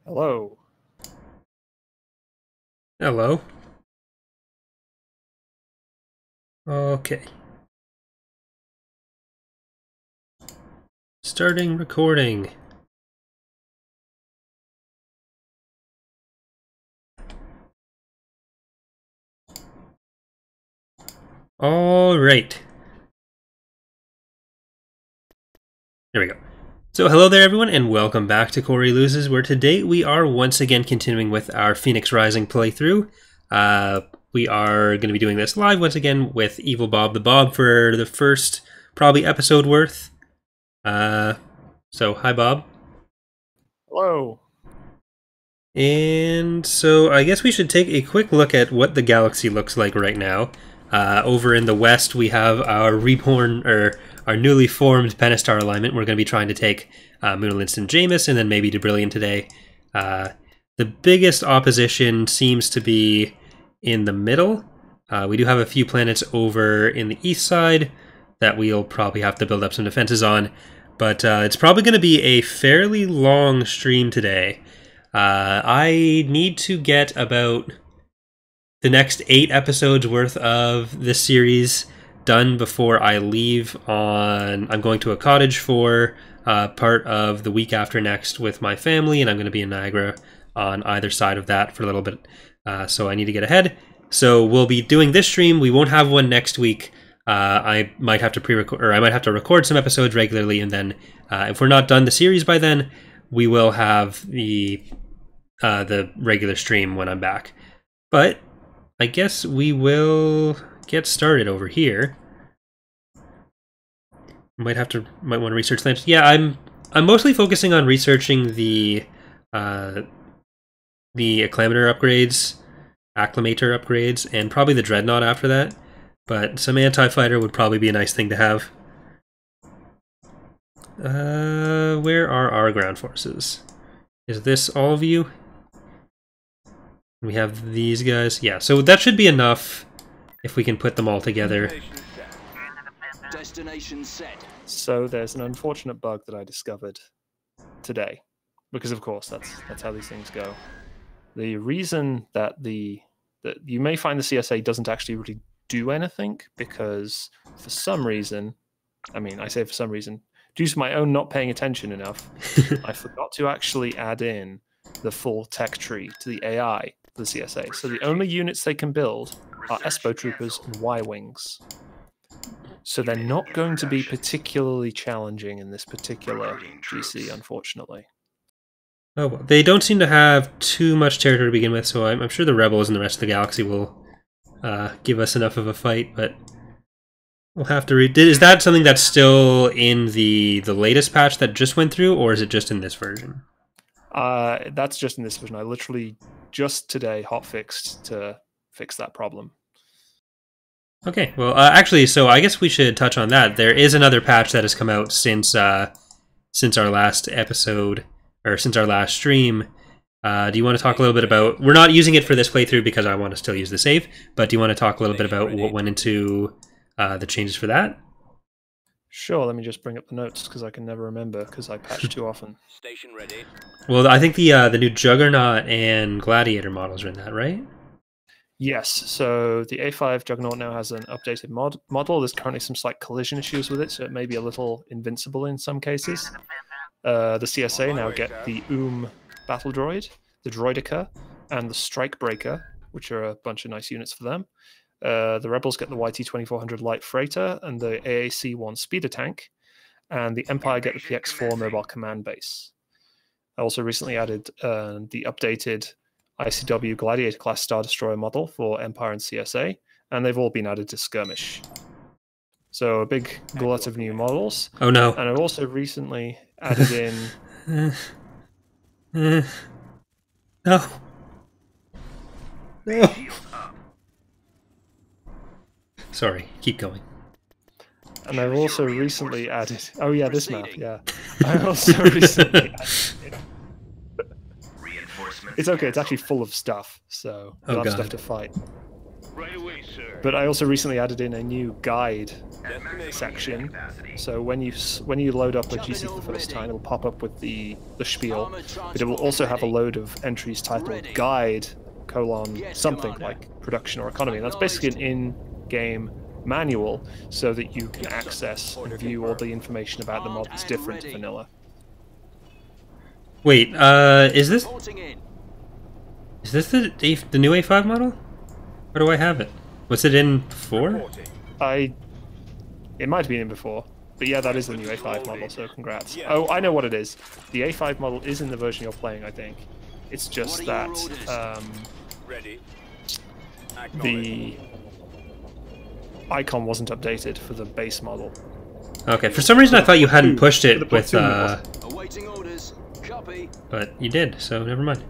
Hello. Hello. Okay. Starting recording. All right. There we go. So hello there everyone and welcome back to Corey Loses, where today we are once again continuing with our Phoenix Rising playthrough. We are going to be doing this live once again with Evilbobthebob for the first probably episode worth. So hi Bob. Hello. And so I guess we should take a quick look at what the galaxy looks like right now. Over in the west, we have our reborn, or our newly formed Pentastar alignment. We're going to be trying to take Moonlance and Jameis, and then maybe Debrillion today. The biggest opposition seems to be in the middle. We do have a few planets over in the east side that we'll probably have to build up some defenses on. But it's probably going to be a fairly long stream today. I need to get about the next 8 episodes worth of this series done before I leave on... I'm going to a cottage for part of the week after next with my family, and I'm going to be in Niagara on either side of that for a little bit. So I need to get ahead. So we'll be doing this stream. We won't have one next week. I might have to pre-record, or I might have to record some episodes regularly, and then if we're not done the series by then, we will have the regular stream when I'm back. But I guess we will get started over here. Might want to research that. Yeah, I'm mostly focusing on researching the acclamator upgrades, and probably the dreadnought after that. But some anti-fighter would probably be a nice thing to have. Where are our ground forces? Is this all of you? We have these guys. Yeah, so that should be enough if we can put them all together. Destination set. So there's an unfortunate bug that I discovered today, because of course that's how these things go. The reason that you may find the CSA doesn't actually really do anything, because for some reason, I mean, I say for some reason, due to my own not paying attention enough, I forgot to actually add in the full tech tree to the AI for the CSA. So the only units they can build are Espo Troopers and Y-Wings. So they're not going to be particularly challenging in this particular GC, unfortunately. Oh, well, they don't seem to have too much territory to begin with, so I'm sure the Rebels and the rest of the galaxy will give us enough of a fight, but we'll have to read. Is that something that's still in the latest patch that just went through, or is it just in this version? That's just in this version. I literally just today hotfixed to fix that problem. Okay, well, actually, so I guess we should touch on that. There is another patch that has come out since our last episode, or since our last stream. Do you want to talk a little bit about... We're not using it for this playthrough because I want to still use the save, but do you want to talk a little bit about what went into the changes for that? Sure, let me just bring up the notes, because I can never remember, because I patch too often. Station ready. Well, I think the new Juggernaut and Gladiator models are in that, right? Yes, so the A5 Juggernaut now has an updated model. There's currently some slight collision issues with it, so it may be a little invincible in some cases. The CSA now get the battle droid, the Droidica, and the Strikebreaker, which are a bunch of nice units for them. The Rebels get the YT-2400 Light Freighter and the AAC-1 Speeder Tank, and the Empire get the PX-4 Mobile Command Base. I also recently added the updated ICW Gladiator class Star Destroyer model for Empire and CSA, and they've all been added to Skirmish. So a big glut of new models. Oh no. And I've also recently added in... No. No. Sorry, keep going. And I've also recently added... Oh yeah, this map, yeah. I also recently added... It's okay, it's actually full of stuff, so you'll have stuff to fight. Right away, sir. But I also recently added in a new guide section. So when you load up a GC for the first time, it'll pop up with the spiel, but it will also have a load of entries titled guide : something like production or economy. And that's basically an in-game manual so that you can access and view all the information about the mod that's different to vanilla. Wait, is this the new A5 model? Where do I have it? Was it in before? It might have been in before, but yeah, that is the new A5 model, so congrats. Oh, I know what it is. The A5 model is in the version you're playing, I think. It's just that the icon wasn't updated for the base model. Okay, for some reason I thought you hadn't pushed it with, Awaiting orders. Copy. but you did, so never mind.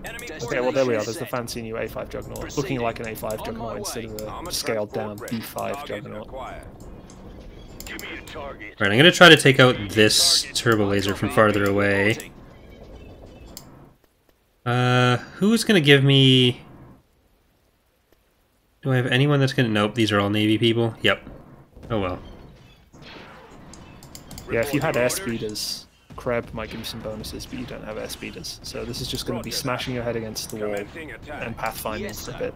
Okay, well there we are, there's the fancy new A5 Juggernaut, looking like an A5 Juggernaut instead of a scaled down B5 Juggernaut. Alright, I'm gonna try to take out this turbo laser from farther away. Who's gonna give me... Do I have anyone that's gonna... Nope, these are all Navy people. Yep. Oh well. Yeah, if you had air speeders, Kreb might give you some bonuses, but you don't have air speeders. So this is just going to be smashing your head against the wall and pathfinding for a bit.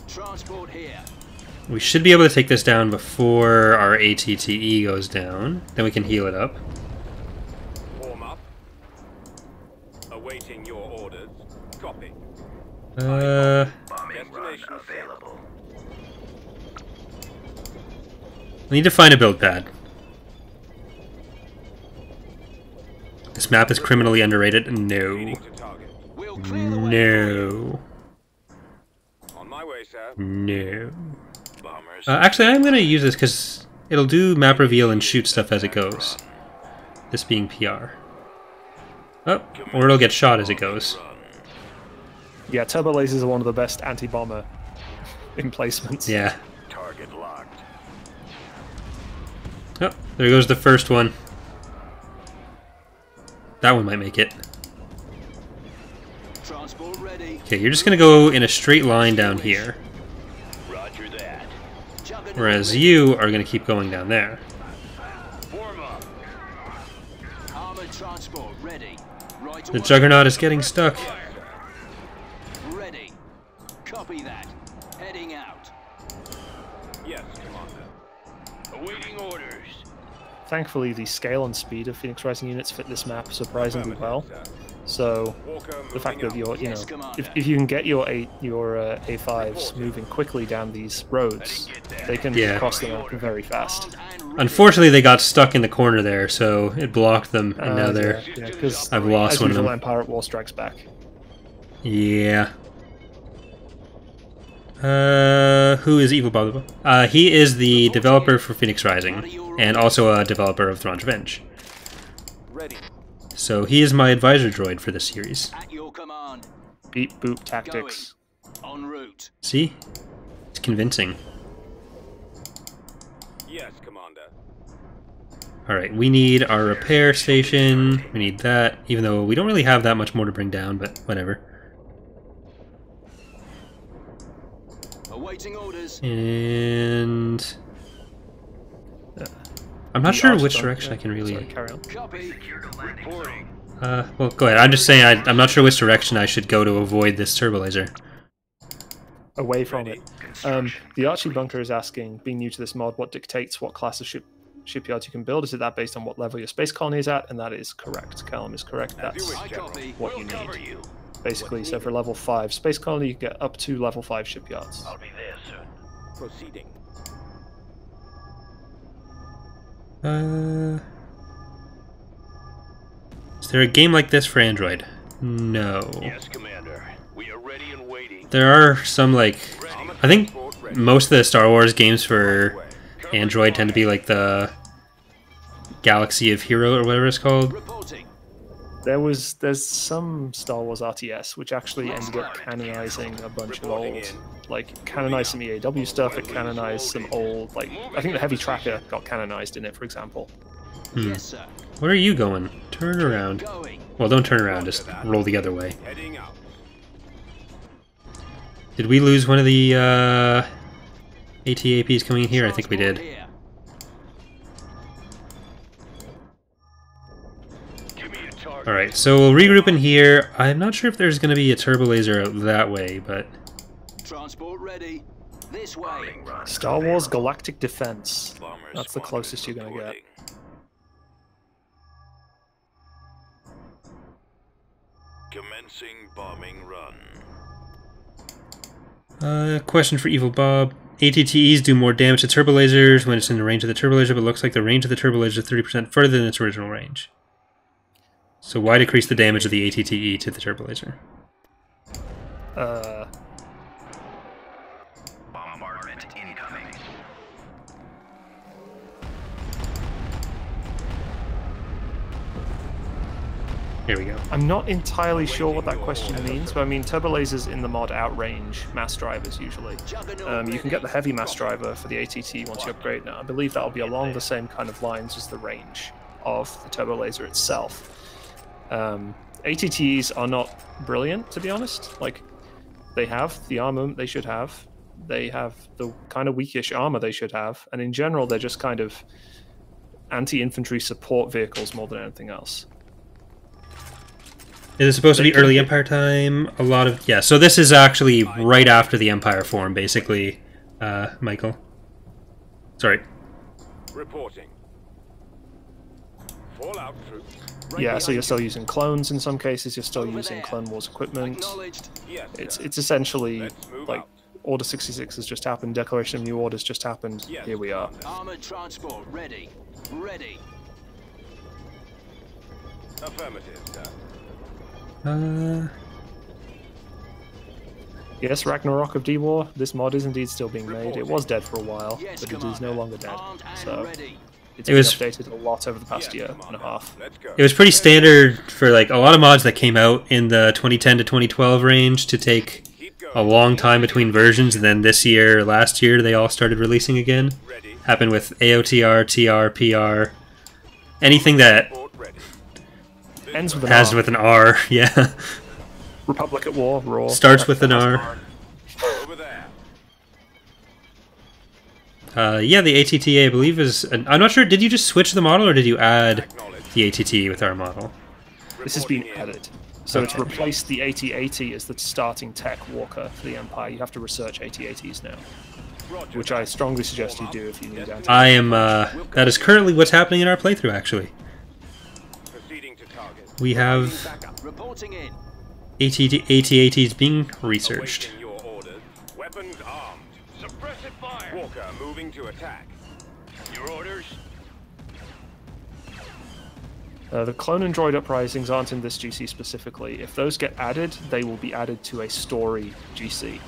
Transport here. We should be able to take this down before our ATTE goes down. Then we can heal it up. Warm up. Awaiting your orders. Copy. Destination available. I need to find a build pad. This map is criminally underrated. No. No. On my way, sir. No. Actually, I'm going to use this because it'll do map reveal and shoot stuff as it goes. This being PR. Oh, or it'll get shot as it goes. Yeah, turbo lasers are one of the best anti-bomber emplacements. Yeah. Target locked. Oh, there goes the first one. That one might make it. Transport ready. Okay, you're just going to go in a straight line down here. Roger that. Whereas you are going to keep going down there. Warm up. Armored transport ready. Right The away. Juggernaut is getting stuck. Ready. Copy that. Heading out. Yes, Commander. Awaiting orders. Thankfully, the scale and speed of Phoenix Rising units fit this map surprisingly well. So the fact that you're, you know, if you can get your A5s moving quickly down these roads, they can cross the map very fast. Unfortunately, they got stuck in the corner there, so it blocked them, and now they're... Because I've lost one of them. Empire at War Strikes Back. Yeah. Who is Evilbobthebob? He is the developer for Phoenix Rising, and also a developer of Thrawn's Revenge. Ready. So he is my advisor droid for this series. At your command. Beep boop tactics. En route. See? It's convincing. Yes, Commander. Alright, we need our repair station. We need that, even though we don't really have that much more to bring down, but whatever. Awaiting orders. And... I'm not sure which direction I can really... Sorry, carry on. Copy. Reporting. Well, go ahead. I'm just saying I'm not sure which direction I should go to avoid this turbo laser. Away from it. The Archie Bunker is asking, being new to this mod, what dictates what class of shipyards you can build? Is it that based on what level your space colony is at? And that is correct. Callum is correct. That's I copy. what you need. Basically, so for level 5 space colony, you get up to level 5 shipyards. I'll be there soon. Proceeding. Is there a game like this for Android? No. Yes, Commander. We are ready and waiting. There are some, like... I think most of the Star Wars games for Android tend to be like the Galaxy of Hero or whatever it's called. Reporting. There's some Star Wars RTS which actually ended up canonizing a bunch of old, like, canonized some EAW stuff, it canonized some old, like, I think the Heavy Tracker got canonized in it, for example. Yes, sir. Where are you going? Turn around. Going. Well, don't turn around, just roll the other way. Heading out. Did we lose one of the ATAP is coming in here? I think we Transport did. here. Give me a target. Alright, so we'll regroup in here. I'm not sure if there's going to be a turbo laser out that way, but... Transport ready. This way. Star Wars Galactic Defense. Bombers That's the spotted closest you're going to get. reporting. Commencing bombing run. Question for Evilbob. ATTEs do more damage to turbo lasers when it's in the range of the turbo laser, but looks like the range of the turbo laser is 30% further than its original range. So why decrease the damage of the ATTE to the turbo laser? Bombardment incoming. Here we go. I'm not entirely sure what that question means, but I mean, turbo lasers in the mod outrange mass drivers usually. You can get the heavy mass driver for the ATT once you upgrade now. I believe that'll be along the same kind of lines as the range of the turbo laser itself. ATTs are not brilliant, to be honest. Like, they have the armament they should have. They have the kind of weakish armor they should have. And in general, they're just kind of anti-infantry support vehicles more than anything else. Is it supposed to be early Empire time? A lot of... Yeah, so this is actually right after the Empire form, basically, Michael. Sorry. Reporting. Fallout troops. Yeah, so you're still using clones in some cases, you're still using Clone Wars equipment. Acknowledged. Yes, sir. It's essentially Let's move like out. Order 66 has just happened, Declaration of New Orders just happened, Yes, here we are. Commander. Armored transport ready. Ready. Affirmative, sir. Yes, Ragnarok of D-War, this mod is indeed still being made. It was dead for a while, Yes, but it is Commander. no longer dead. Armed and So ready. it's It been was- updated a lot over the past Yes, year and a Commander. half. Let's go. It was pretty standard for like a lot of mods that came out in the 2010 to 2012 range to take Keep going. a long time between versions, and then this year, last year, they all started releasing again. Ready. Happened with AOTR, TR, PR, anything that Port ready. Ends with an has R. with an R, yeah. Republic at War, Raw. Starts with an R. Over there. Yeah, the ATTA, I believe, is... I'm not sure, did you just switch the model, or did you add Acknowledged. the ATT with our model? This has been Reporting in. added. So it's Okay. replaced the AT-AT as the starting tech walker for the Empire. You have to research AT-ATs now, Roger which that. I strongly suggest you do if you need anti. I am, that is currently what's happening in our playthrough, actually. Proceeding to target. We have Backup. Reporting in. AT-ATs being researched. Awaiting your orders. Weapons armed. Suppressive fire. Walker moving to attack. Your orders. The clone and droid uprisings aren't in this GC specifically. If those get added, they will be added to a story GC.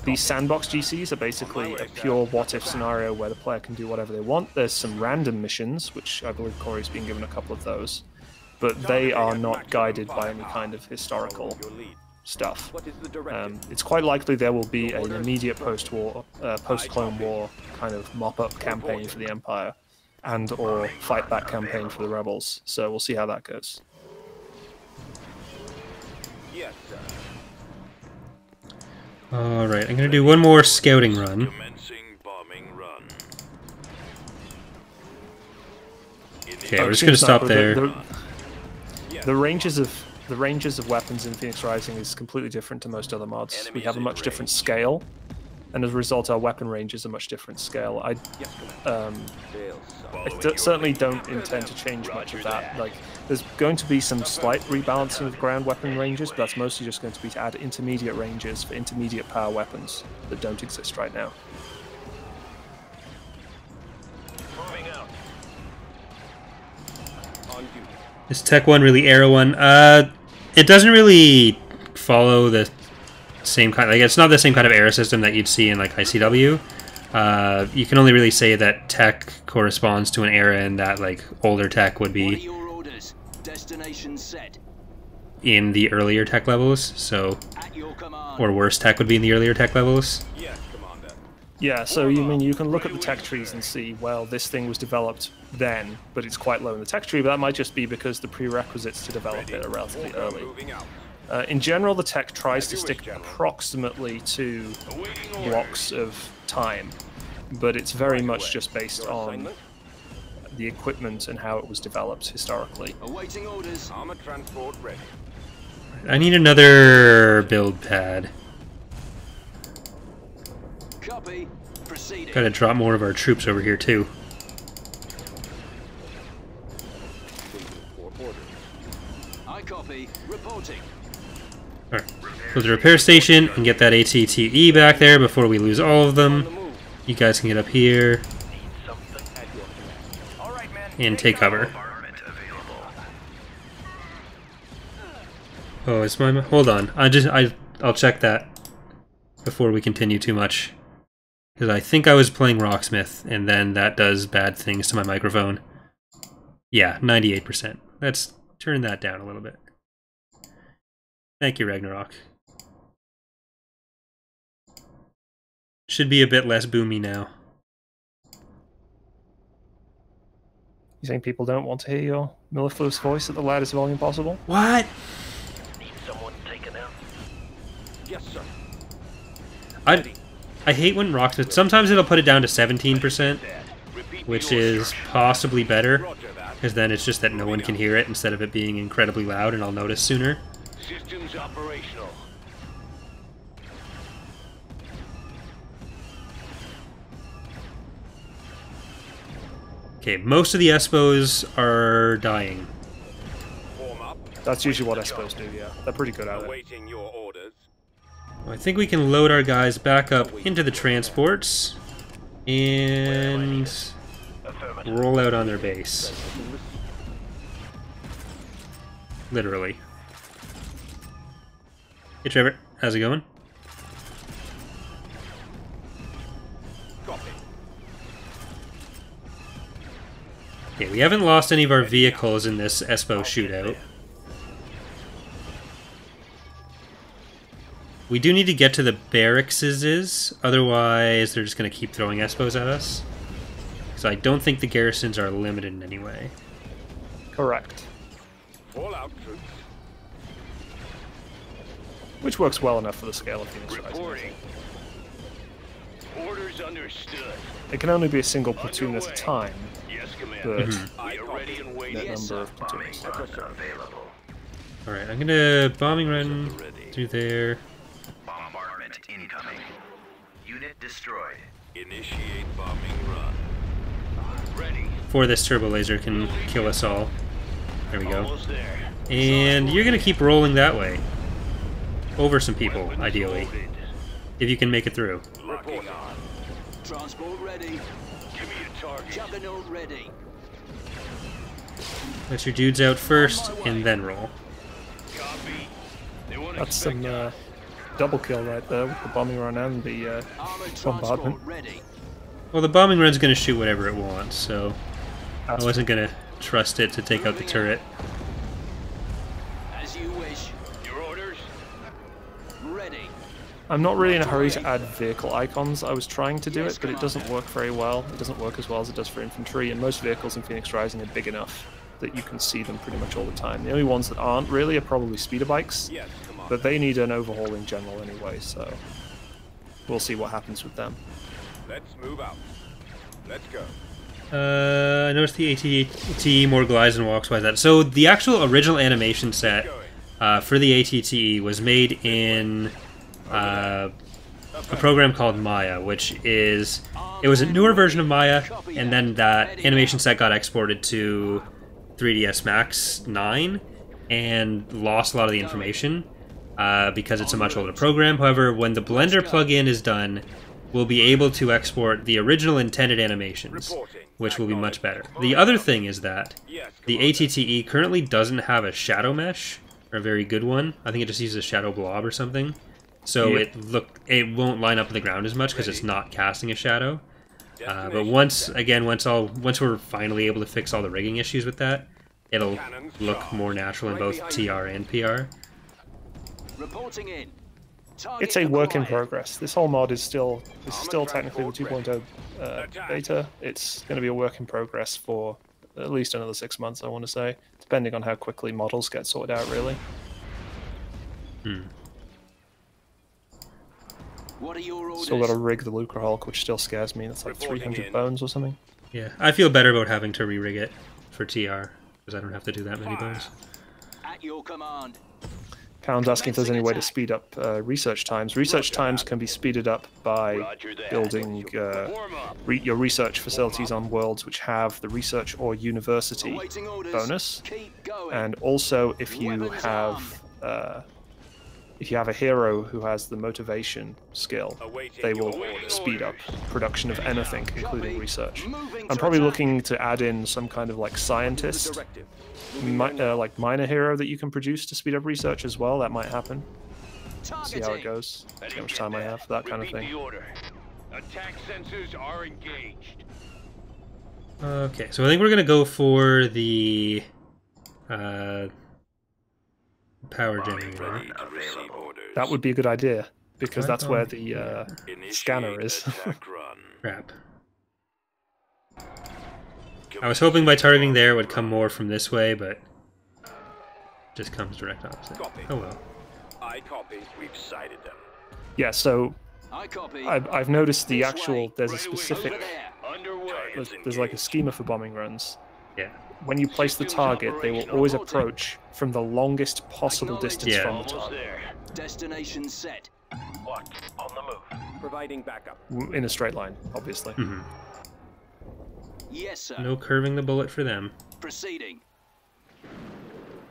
These sandbox GCs are basically a pure what-if scenario where the player can do whatever they want. There's some random missions, which I believe Corey's been given a couple of those, but they are not guided by any kind of historical Your lead. stuff. What is the directive? It's quite likely there will be an immediate post-war, post-Clone War kind of mop-up campaign for the Empire, and or fight-back campaign for the Rebels. So we'll see how that goes. Yes, sir. Alright, I'm gonna do one more scouting run. Commencing bombing run. Okay, we're just gonna stop there. The ranges of weapons in Phoenix Rising is completely different to most other mods. We have a much different scale, and as a result, our weapon range is a much different scale. I certainly don't intend to change much of that. Like, there's going to be some slight rebalancing of ground weapon ranges, but that's mostly just going to be to add intermediate ranges for intermediate power weapons that don't exist right now. Moving out. On duty. Is Tech 1 really Arrow 1? It doesn't really follow the same kind... Like, it's not the same kind of arrow system that you'd see in, like, ICW. You can only really say that Tech corresponds to an era and that, like, older Tech would What are be your orders? Destination set. in the earlier Tech levels, so... At your command. Or worse Tech would be in the earlier Tech levels. Yes, Commander. Yeah, so you can look at the tech trees and see, well, this thing was developed then, but it's quite low in the tech tree, but that might just be because the prerequisites to develop it are relatively Walker early. moving out. In general, the tech tries to As you stick wish, gentlemen. approximately to Awaiting orders. blocks of time, but it's very much just based on the equipment and how it was developed historically. Awaiting orders. Armor transport ready. I need another build pad. Copy. Proceeding. Gotta drop more of our troops over here too. I copy. Reporting. Alright, go to the repair station and get that ATTE back there before we lose all of them. You guys can get up here and take cover. Oh, it's my... Hold on. I'll check that before we continue too much. Because I think I was playing Rocksmith, and then that does bad things to my microphone. Yeah, 98%. Let's turn that down a little bit. Thank you, Ragnarok. Should be a bit less boomy now. You think people don't want to hear your mellifluous voice at the loudest volume possible? What? Need someone taken out. Yes, sir. I hate when Rocksmith... Sometimes it'll put it down to 17%, which is possibly better, because then it's just that no one can hear it instead of it being incredibly loud and I'll notice sooner. Systems operational. Okay, most of the Espos are dying. Form up. That's usually what Espos do, yeah. They're pretty good at it. Awaiting your orders. I think we can load our guys back up into the transports and roll out on their base. Literally. Hey Trevor, how's it going? Copy. Okay, we haven't lost any of our vehicles in this Espo shootout. We do need to get to the barracks, otherwise they're just going to keep throwing Espos at us. Because I don't think the garrisons are limited in any way. Correct. Fall out troops. Which works well enough for the scale of Phoenix Rising. Reporting. Orders understood. It can only be a single platoon at a time, Yes, but Commander. We are ready and waiting. that number of platoons. Alright, I'm going to bombing run through there. Bombardment incoming. Unit destroyed. Initiate bombing run. Ready. Before this turbo laser can kill us all. There we go. Almost there. And you're going to keep rolling that way. Over some people, ideally. Loaded. If you can make it through. Locking on. Transport ready. Give me a target. Juggernaut ready. Let your dudes out first, and then roll. Copy. They won't that's expect some double kill right there with the bombing run and the Armored bombardment. transport ready. Well, the bombing run's going to shoot whatever it wants, so I That's wasn't going to trust it to take out the turret. As you wish. Your orders. Ready. I'm not really in a hurry to add vehicle icons. I was trying to do it, but it doesn't work very well. It doesn't work as well as it does for infantry, and most vehicles in Phoenix Rising are big enough that you can see them pretty much all the time. The only ones that aren't really are probably speeder bikes, Yes, come on. but they need an overhaul in general anyway, so we'll see what happens with them. Let's move out. Let's go. I noticed the ATTE more glides and walks. Why is that? So the actual original animation set for the ATTE was made in a program called Maya, which is... It was a newer version of Maya, and then that animation set got exported to 3ds Max 9 and lost a lot of the information because it's a much older program. However, when the Blender plugin is done, we'll be able to export the original intended animations, which will be much better. The other thing is that the ATTE currently doesn't have a shadow mesh, or a very good one. I think it just uses a shadow blob or something. So it won't line up with the ground as much because it's not casting a shadow. But once we're finally able to fix all the rigging issues with that, it'll look more natural in both TR and PR. Reporting in. It's a work in progress. This whole mod is still technically the 2.0 beta. It's going to be a work in progress for at least another 6 months, I want to say, depending on how quickly models get sorted out, really. What are your orders? Still got to rig the Lucre Hulk, which still scares me. That's like 300 bones or something. Yeah, I feel better about having to re-rig it for TR, because I don't have to do that many bones. At your command. Calum's asking if there's any way to speed up research times. Research times can be speeded up by building your research facilities on worlds which have the research or university Awaiting orders. bonus, Keep going. and also if you Weapons have a hero who has the motivation skill, they will speed up production of anything, including research. I'm probably looking to add in some kind of like scientist, like minor hero that you can produce to speed up research as well. That might happen. See how it goes. See how much time I have for that kind of thing. Attack sensors are engaged. Okay, so I think we're gonna go for the power generator. That would be a good idea, because that's where the scanner is. Crap. I was hoping by targeting there it would come more from this way, but just comes direct opposite. Oh well. I copy. We've sighted them. Yeah, so I copy. I've noticed the This actual, way. there's a Over specific, there. Underway. there's like a schema for bombing runs. Yeah. When you place the target, they will always approach from the longest possible distance Yeah. from the Almost target, there. Destination set. What? On the move. Providing backup. in a straight line, obviously. Hmm. Yes, sir. No curving the bullet for them. Proceeding.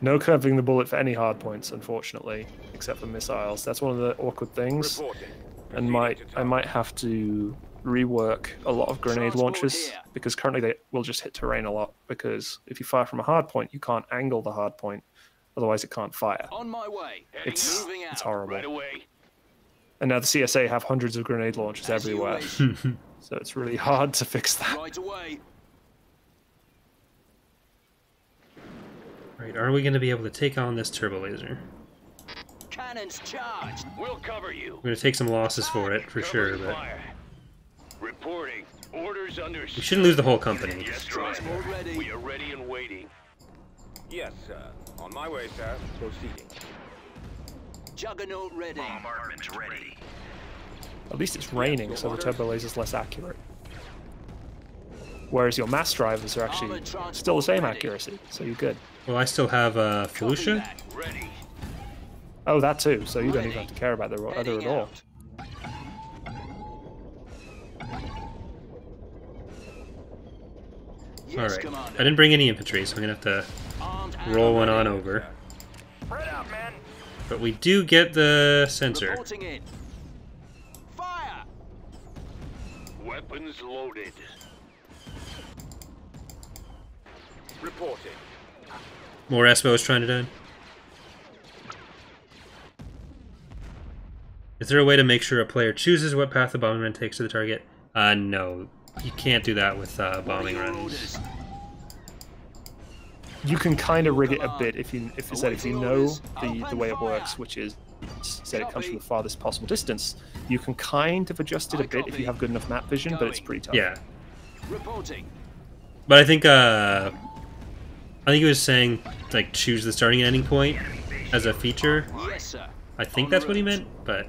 No curving the bullet for any hard points, unfortunately, except for missiles. That's one of the awkward things, Reporting. and I might have to rework a lot of grenade Transport launchers, here. because currently they will just hit terrain a lot, because if you fire from a hard point, you can't angle the hard point, otherwise it can't fire. On my way. It's Moving out. horrible. Right away. And now the CSA have hundreds of grenade launchers As you everywhere, wish. so it's really hard to fix that. Right away. Right, are we going to be able to take on this turbo laser? Cannons charged. We'll cover you. We're going to take some losses for it, for sure, Covering but fire. Reporting. Orders understood. we shouldn't lose the whole company. Yes, Transport Driver. ready. We are ready and waiting. Yes, sir. On my way, sir. Proceeding. Juggernaut ready. Bombardment ready. At least it's raining, so the turbo laser's less accurate. Whereas your mass drivers are actually still the same accuracy, so you're good. Well, I still have Copy Felicia. that. Ready. Oh, that too, so you don't even have to care about the other Heading at all. out. Yes, Alright, Commander. I didn't bring any infantry, so I'm going to have Armed to and roll one ready. on over. Spread out, man. But we do get the sensor. Reporting in. Fire! Weapons loaded. Reporting. More Espos trying to die. Is there a way to make sure a player chooses what path the bombing run takes to the target? No. You can't do that with What are bombing your runs. orders? You can kind of rig it a bit if you know the way it works, which is say it comes from the farthest possible distance. You can kind of adjust it a bit if you have good enough map vision, but it's pretty tough. Yeah. Reporting. But I think he was saying like choose the starting and ending point as a feature. Yes, sir. I think that's what he meant, but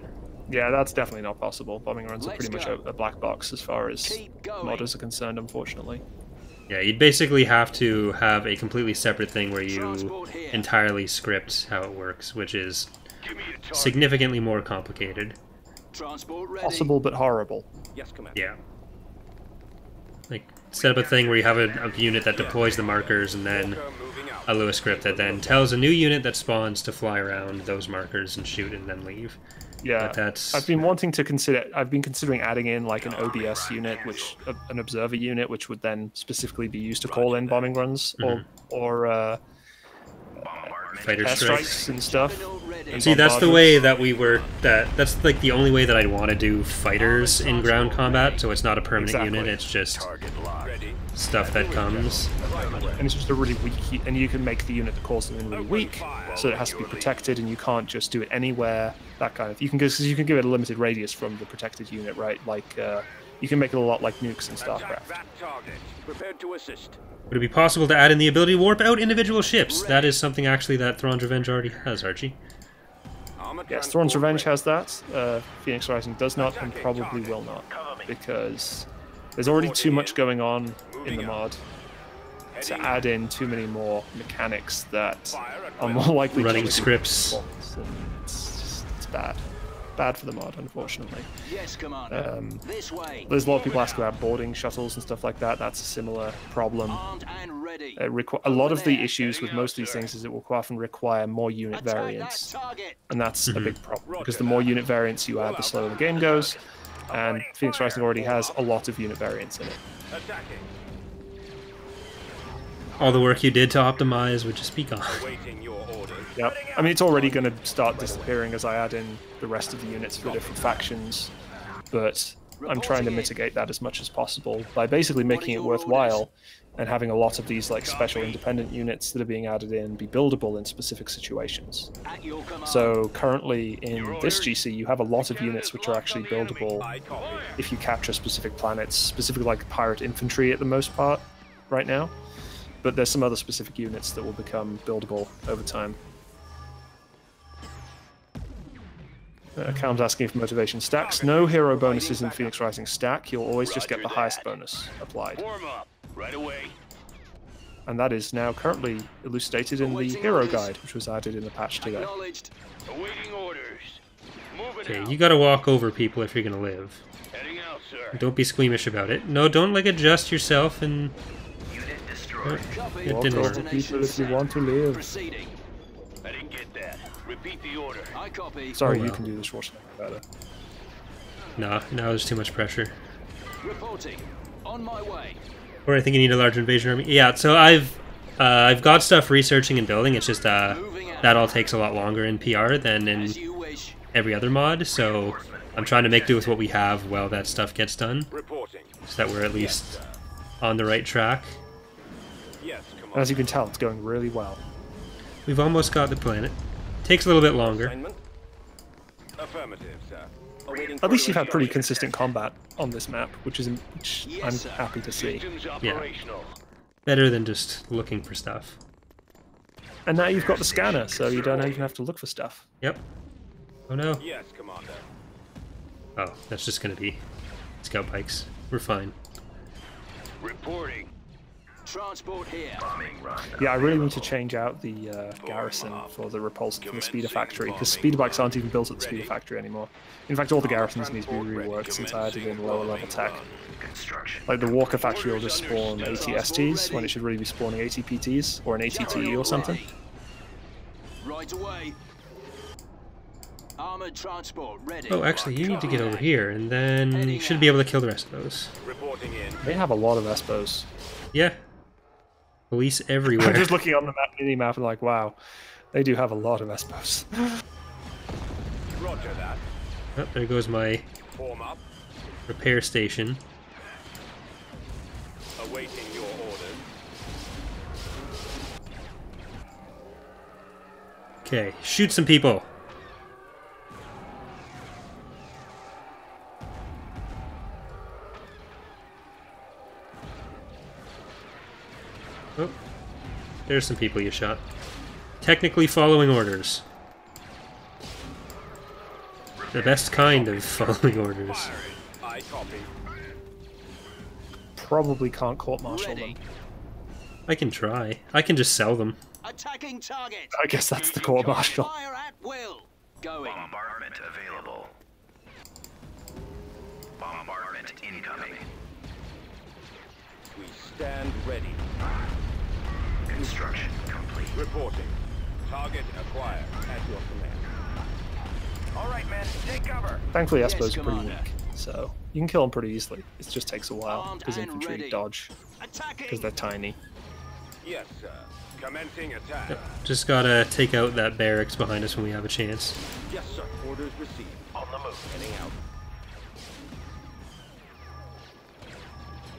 Yeah, that's definitely not possible. Bombing runs are Let's pretty much go. a black box as far as Keep going. modders are concerned, unfortunately. yeah, you'd basically have to have a completely separate thing where you Transport here. entirely script how it works, which is Give me a target. significantly more complicated. Transport ready. Possible but horrible. Yes, Commander. Yeah. Like, set up a thing where you have a unit that deploys the markers and then Walker moving out. a Lewis script that then tells a new unit that spawns to fly around those markers and shoot and then leave. Yeah, But that's... I've been considering adding in like an OBS unit, an observer unit, which would then specifically be used to call in bombing runs or Bombardment. Fighter airstrikes strikes. and stuff. Juggernaut ready. And See, that's the bombardments. way that we were... That's like the only way that I'd want to do fighters in ground combat, so it's not a permanent Exactly. unit, it's just Target locked. Ready. stuff that comes. And it's just a really weak, and you can make the unit that calls them in really weak, so it has to be protected, and you can't just do it anywhere. That kind of you can give it a limited radius from the protected unit, right? Like you can make it a lot like nukes in Attack StarCraft. that target. Prepared to assist. Would it be possible to add in the ability to warp out individual ships? That is something actually that Thrawn's Revenge already has, Archie. On Yes, Thorn's Revenge has that. Phoenix Rising does not and probably will not, because there's already too much going on in the mod to add in too many more mechanics that are more likely Running to scripts. It's bad. Bad for the mod, unfortunately. Yes, Commander. This way. There's a lot of people ask about boarding shuttles and stuff like that. That's a similar problem. Armed and ready. A lot of the issues with most of these things is it will often require more unit variants, and that's a big problem, because the more unit variants you add, the slower the game goes, and Phoenix Rising already has a lot of unit variants in it. Attacking. All the work you did to optimize would just be gone. Awaiting your orders. Yep. I mean, it's already going to start disappearing as I add in the rest of the units for different factions, but I'm trying to mitigate that as much as possible by basically making it worthwhile and having a lot of these like special independent units that are being added in be buildable in specific situations. At your command. So currently in this GC you have a lot of units which are actually buildable if you capture specific planets, specifically like pirate infantry at the most part right now. But there's some other specific units that will become buildable over time. Calum's asking if motivation stacks. No hero bonuses in Phoenix Rising stack. You'll always just get the highest bonus applied. Warm up. Right away. And that is now currently elucidated in the hero guide, which was added in the patch today. Acknowledged. Awaiting orders. Moving Okay, out. you gotta walk over people if you're gonna live. Heading out, sir. Don't be squeamish about it. No, don't like adjust yourself and... Unit destroyed. Copy. It didn't work. People if you want to live. Proceeding. I didn't get that. Repeat the order. I copy. Sorry, Oh, you well. can do this Schwarzenegger better. Nah, now there's too much pressure. Reporting. On my way. Or I think you need a large invasion army. Yeah, so I've got stuff researching and building. It's just that all takes a lot longer in PR than in As you wish. every other mod. So I'm trying to make do with what we have while that stuff gets done, Reporting. so that we're at least on the right track. Yes, come on. As you can tell, it's going really well. We've almost got the planet. Takes a little bit longer. Assignment? Affirmative, sir. Awaiting At least you've further had pretty instructions. consistent combat on this map, which I'm Yes, sir. happy to see. Systems operational. Better than just looking for stuff. And now you've got the scanner, so you don't even have to look for stuff. Yep. Oh no. Yes, Commander. Oh, that's just gonna be scout bikes. We're fine. Reporting. Transport here. Bombing run. Yeah, I really need to change out the garrison for the repulsor for the speeder factory, because speeder bikes aren't even built at the speeder factory anymore. In fact, all the garrisons need to be reworked since I added in lower level tech. Construction. Like the Walker factory will just spawn ATSTs when it should really be spawning ATPTs or an ATTE or something. Right away. Armored transport ready. Oh, actually, you need to get over here, and then you should be able to kill the rest of those. Reporting in. They have a lot of Espos. Yeah. Police I'm everywhere. just looking on the mini map and like, wow, they do have a lot of Espos. Roger that. Oh, there goes my Form up. repair station. Awaiting your orders. Okay, shoot some people. Oh, there's some people you shot. Technically following orders. The best kind of following orders. Firing. I copy. Probably can't court-martial them. Ready. I can try. I can just sell them. Attacking target. I guess that's the court-martial. Fire at will. Going. Bombardment available. Bombardment incoming. We stand ready. Construction complete. Reporting. Target acquired at your command. All right, men, take cover. Thankfully, Yes, Espos are pretty Commander. weak, so you can kill them pretty easily. It just takes a while Armed because and infantry ready. dodge Attacking. because they're tiny. Yes, sir. Commencing attack. Just gotta take out that barracks behind us when we have a chance. Yes, sir. Orders received. On the move. Heading out.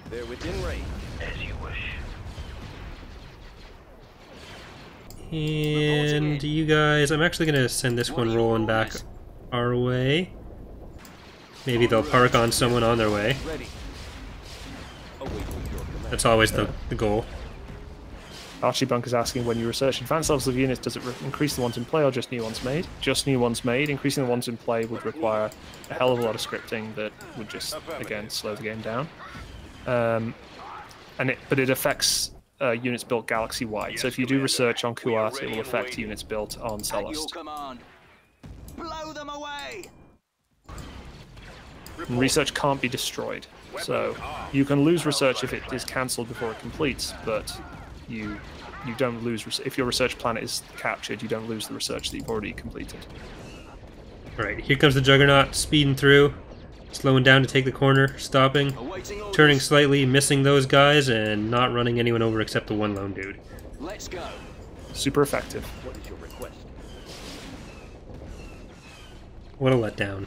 They're within range. As you wish. And you guys, I'm actually gonna send this one rolling back our way. Maybe they'll park on someone on their way. Ready. Awaiting your command. That's always the goal. Archie Bunk is asking, when you research advanced levels of units, does it increase the ones in play or just new ones made? Just new ones made. Increasing the ones in play would require a hell of a lot of scripting that would just, again, slow the game down. But it affects units built galaxy-wide. So if you do research on Kuat, it will affect units built on At your Celeste. command. Blow them away. And research can't be destroyed. So you can lose research if it is cancelled before it completes, but you don't lose if your research planet is captured, you don't lose the research that you've already completed. Alright, here comes the Juggernaut speeding through, slowing down to take the corner, stopping, Awaiting orders. turning slightly, missing those guys, and not running anyone over except the one lone dude. Let's go. Super effective. What is your request? What a letdown.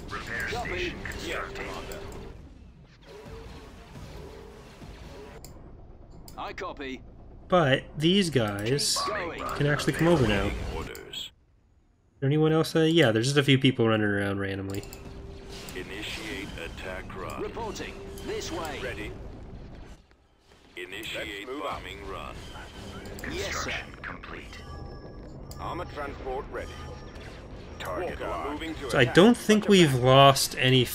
Repair Copy. station constructing. I copy. But these guys Going. can actually come over now. Orders. Anyone else? Yeah, there's just a few people running around randomly. Initiate attack run. Reporting. This way. Ready. Initiate bombing run. Yes, sir. Construction complete. Armor transport ready. Target moving to So I attack. don't think we've lost any...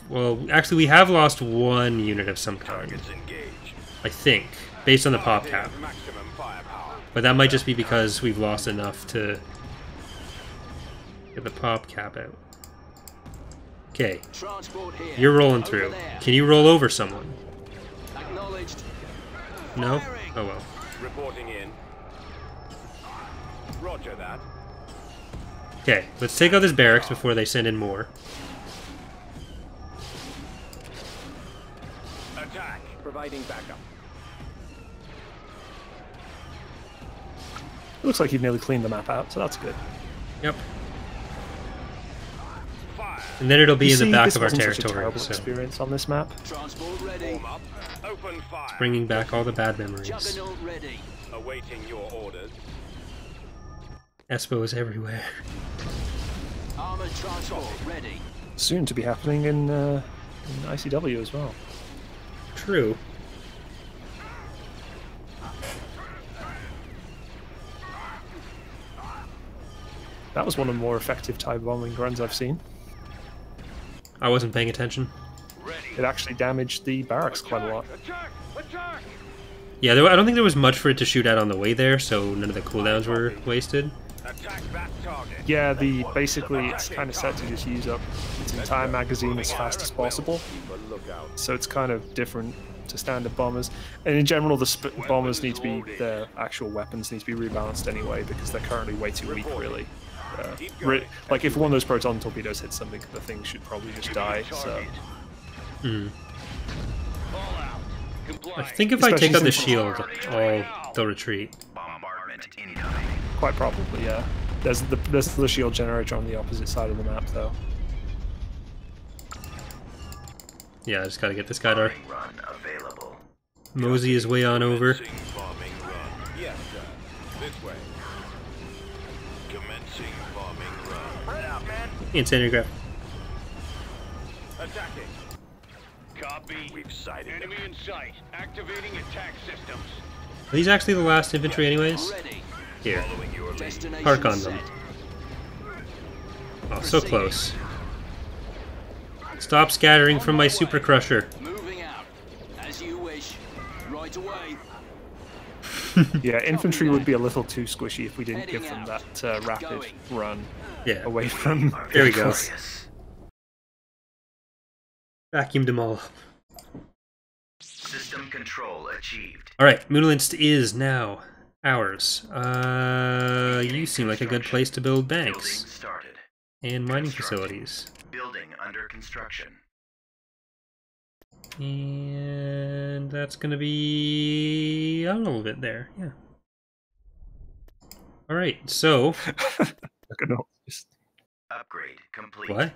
well, actually, we have lost one unit of some kind. Targets engaged. I think, based on the pop cap. Maximum firepower. But that might just be because we've lost enough to get the pop cap out. Okay, Transport here. you're rolling Over through. there. Can you roll over someone? Acknowledged. No? Firing. Oh well. Reporting in. Roger that. Okay, let's take out this barracks before they send in more. Attack. Providing backup. It looks like you've nearly cleaned the map out, so that's good. Yep. Fire. And then it'll be in the See, back this of our wasn't such a territory, terrible so experience on this map. Transport ready. Form up. Open fire. bringing back all the bad memories. Juggernaut ready. Awaiting your orders. Espo is everywhere. Armored transport ready. Soon to be happening in ICW as well. True. That was one of the more effective TIE bombing runs I've seen. I wasn't paying attention. It actually damaged the barracks quite a lot. Attack! Attack! Yeah, I don't think there was much for it to shoot at on the way there, so none of the cooldowns were wasted. Attack that target. Yeah, basically it's kind of set to just use up its entire magazine as fast as possible. Keep a lookout. So it's kind of different to standard bombers. And in general, the bombers need to be, their actual weapons need to be rebalanced anyway, because they're currently way too weak, really. Like, if one of those proton torpedoes hits something, the thing should probably just die, so... I think if I take out the Especially shield, they'll retreat. Bombardment incoming. Quite probably, yeah. There's the shield generator on the opposite side of the map, though. Yeah, I just gotta get this guy to Run available. mosey his way on over. Commencing bombing run. Yes, sir. This way. Commencing bombing run. Right out, man. Incendiary grab. Attacking. Copy. We've sighted them. Enemy in sight. Activating attack systems. Are these actually the last infantry anyways? Ready. Here. Following your lead. Destination Park on set. them. Oh, so close. Stop scattering from my super crusher. Moving out. As you wish. Right away. Yeah, infantry would be a little too squishy if we didn't give them Heading that rapid run Yeah, away from... there we go. Victorious. Vacuumed them all up. System control achieved. Alright, Moonlinst is now ours. You seem like a good place to build Building banks started. and mining Constructing. facilities. Building under construction. And that's gonna be a little bit there, yeah. Alright, so Juggernaut. Upgrade complete. what?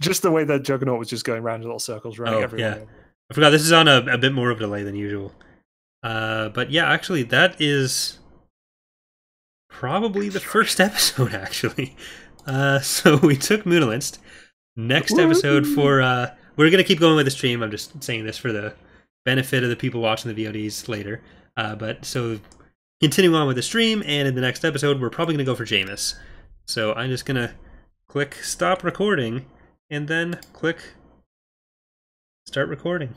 Just the way that Juggernaut was just going around in little circles, running Oh, everywhere. yeah. I forgot this is on a bit more of a delay than usual. But yeah, actually that is probably the first episode actually. So we took Moonlinst. Next episode for we're gonna keep going with the stream. I'm just saying this for the benefit of the people watching the VODs later. But so continuing on with the stream, and in the next episode, we're probably going to go for Jameis. So I'm just going to click stop recording, and then click start recording.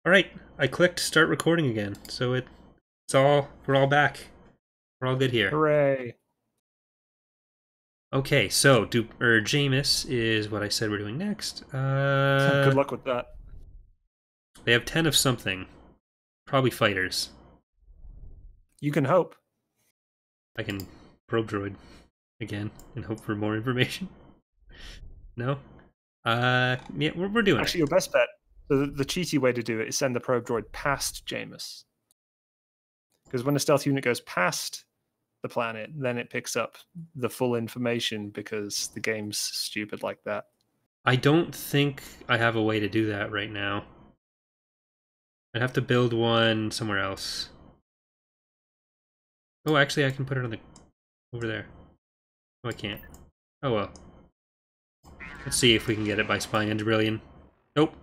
All right, I clicked start recording again, so we're all back. We're all good here. Hooray! Okay, so Jameis is what I said we're doing next. Good luck with that. They have 10 of something. Probably fighters. You can hope. I can probe droid again and hope for more information. No? Yeah, we're doing Actually, your best bet, the cheaty way to do it is send the probe droid past Jameis. Because when a stealth unit goes past the planet, then it picks up the full information because the game's stupid like that. I don't think I have a way to do that right now. I'd have to build one somewhere else. Oh, actually, I can put it on over there. Oh, I can't. Oh well. Let's see if we can get it by spying on Brilliant. Nope.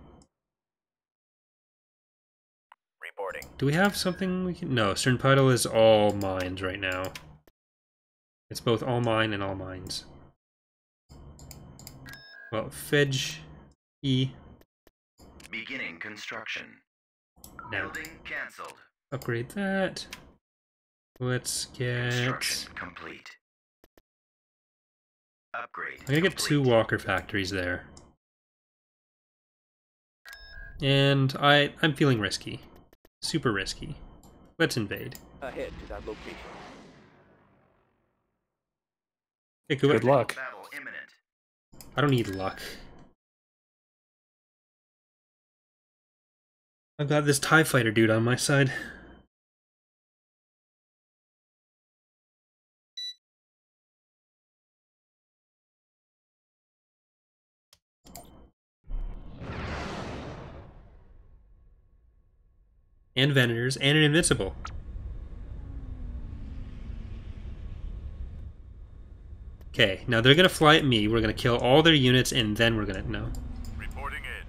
Reporting. Do we have something we can... No, Cernpidal is all mines right now. It's both all mine and all mines. Well, Fedge E. Beginning construction. Now, Building cancelled. upgrade that. Let's get... Construction complete. Upgrade. I'm gonna get 2 Walker factories there. And I'm feeling risky. Super risky. Let's invade. Ahead to that location. Hey, Good luck. Battle imminent. I don't need luck. I've got this TIE fighter dude on my side. And Venators, and an Invincible. Okay, now they're gonna fly at me, we're gonna kill all their units, and then we're gonna... No. Reporting in.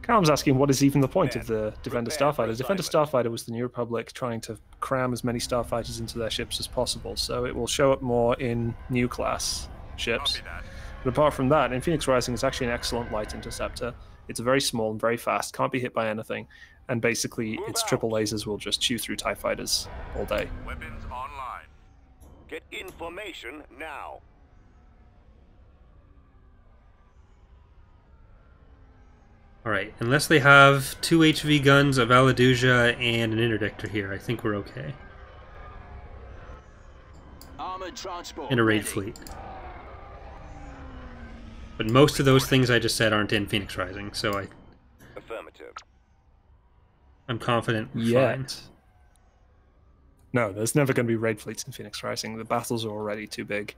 Calum's asking what is even the point of the Defender Starfighter. Defender Starfighter was the New Republic trying to cram as many starfighters into their ships as possible, so it will show up more in new class ships. Copy that. But apart from that, in Phoenix Rising, it's actually an excellent light interceptor. It's very small and very fast, can't be hit by anything, and basically its triple lasers will just chew through TIE fighters all day. Weapons online. Get information now. Alright, unless they have 2 HV guns, a Valaduja, and an interdictor here, I think we're okay. Armored transport. And a raid ready. fleet. But most of those things I just said aren't in Phoenix Rising, so Affirmative. I'm confident we're fine. Yet. No, there's never going to be raid fleets in Phoenix Rising. The battles are already too big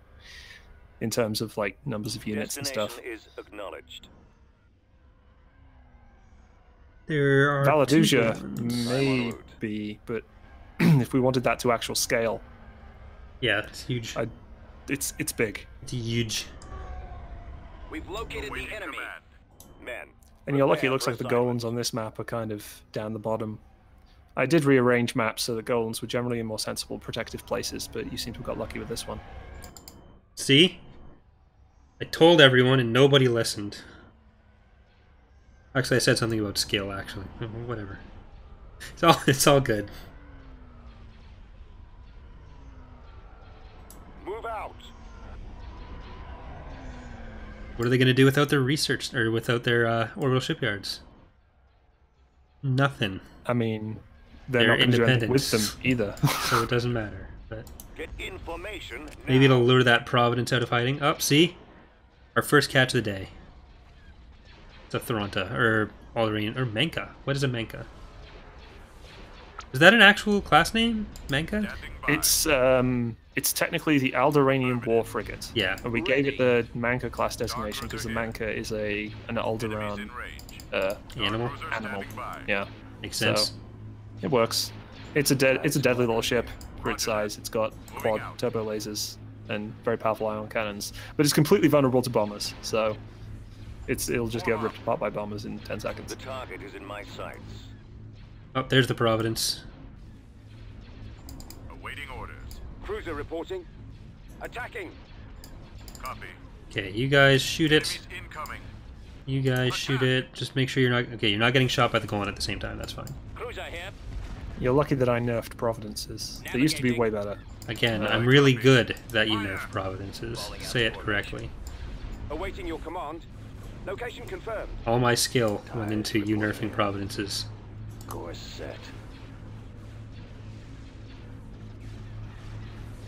in terms of like numbers of units and stuff. Destination is acknowledged. There are Valaduja 2 guns. maybe, but if we wanted that to actual scale, Yeah, it's huge. it's big. It's huge. We've located Awaiting the enemy. command. Men. And you're lucky, it prepare looks for like the assignment. Golans on this map are kind of down the bottom. I did rearrange maps so that Golans were generally in more sensible protective places, but you seem to have got lucky with this one. See? I told everyone and nobody listened. Actually, I said something about skill, actually. Whatever. It's all good. Move out. What are they going to do without their research, or without their orbital shipyards? Nothing. I mean, they're They're not going to do anything with them independents. either. So it doesn't matter. But Get information maybe now. it'll lure that Providence out of hiding. Oh, see? Our first catch of the day. It's a Thronta, or Alderain, or Menka. What is a Menka? Is that an actual class name? Menka? Standing by. It's technically the Alderanian War Frigate. Yeah. And we gave it the Manka class designation because the Manka is an Enemies Alderaan in range. Animal? Cruiser animal. standing by. Yeah, Makes so sense. it works. It's a deadly little ship for its size. It's got quad turbo lasers and very powerful ion cannons, but it's completely vulnerable to bombers. So it'll just get ripped apart by bombers in 10 seconds. The target is in my sights. Oh, there's the Providence. Awaiting orders. Cruiser reporting. Attacking. Copy. Okay, you guys shoot it. Enemies incoming. You guys shoot it. Just make sure you're not... Okay, you're not getting shot by the Golan at the same time. That's fine. Cruiser here. You're lucky that I nerfed Providences. They used to be way better. Again, I'm really good that you nerf Providences. Say it correctly. Awaiting your command. Location confirmed. All my skill went into you nerfing Providences. Course set.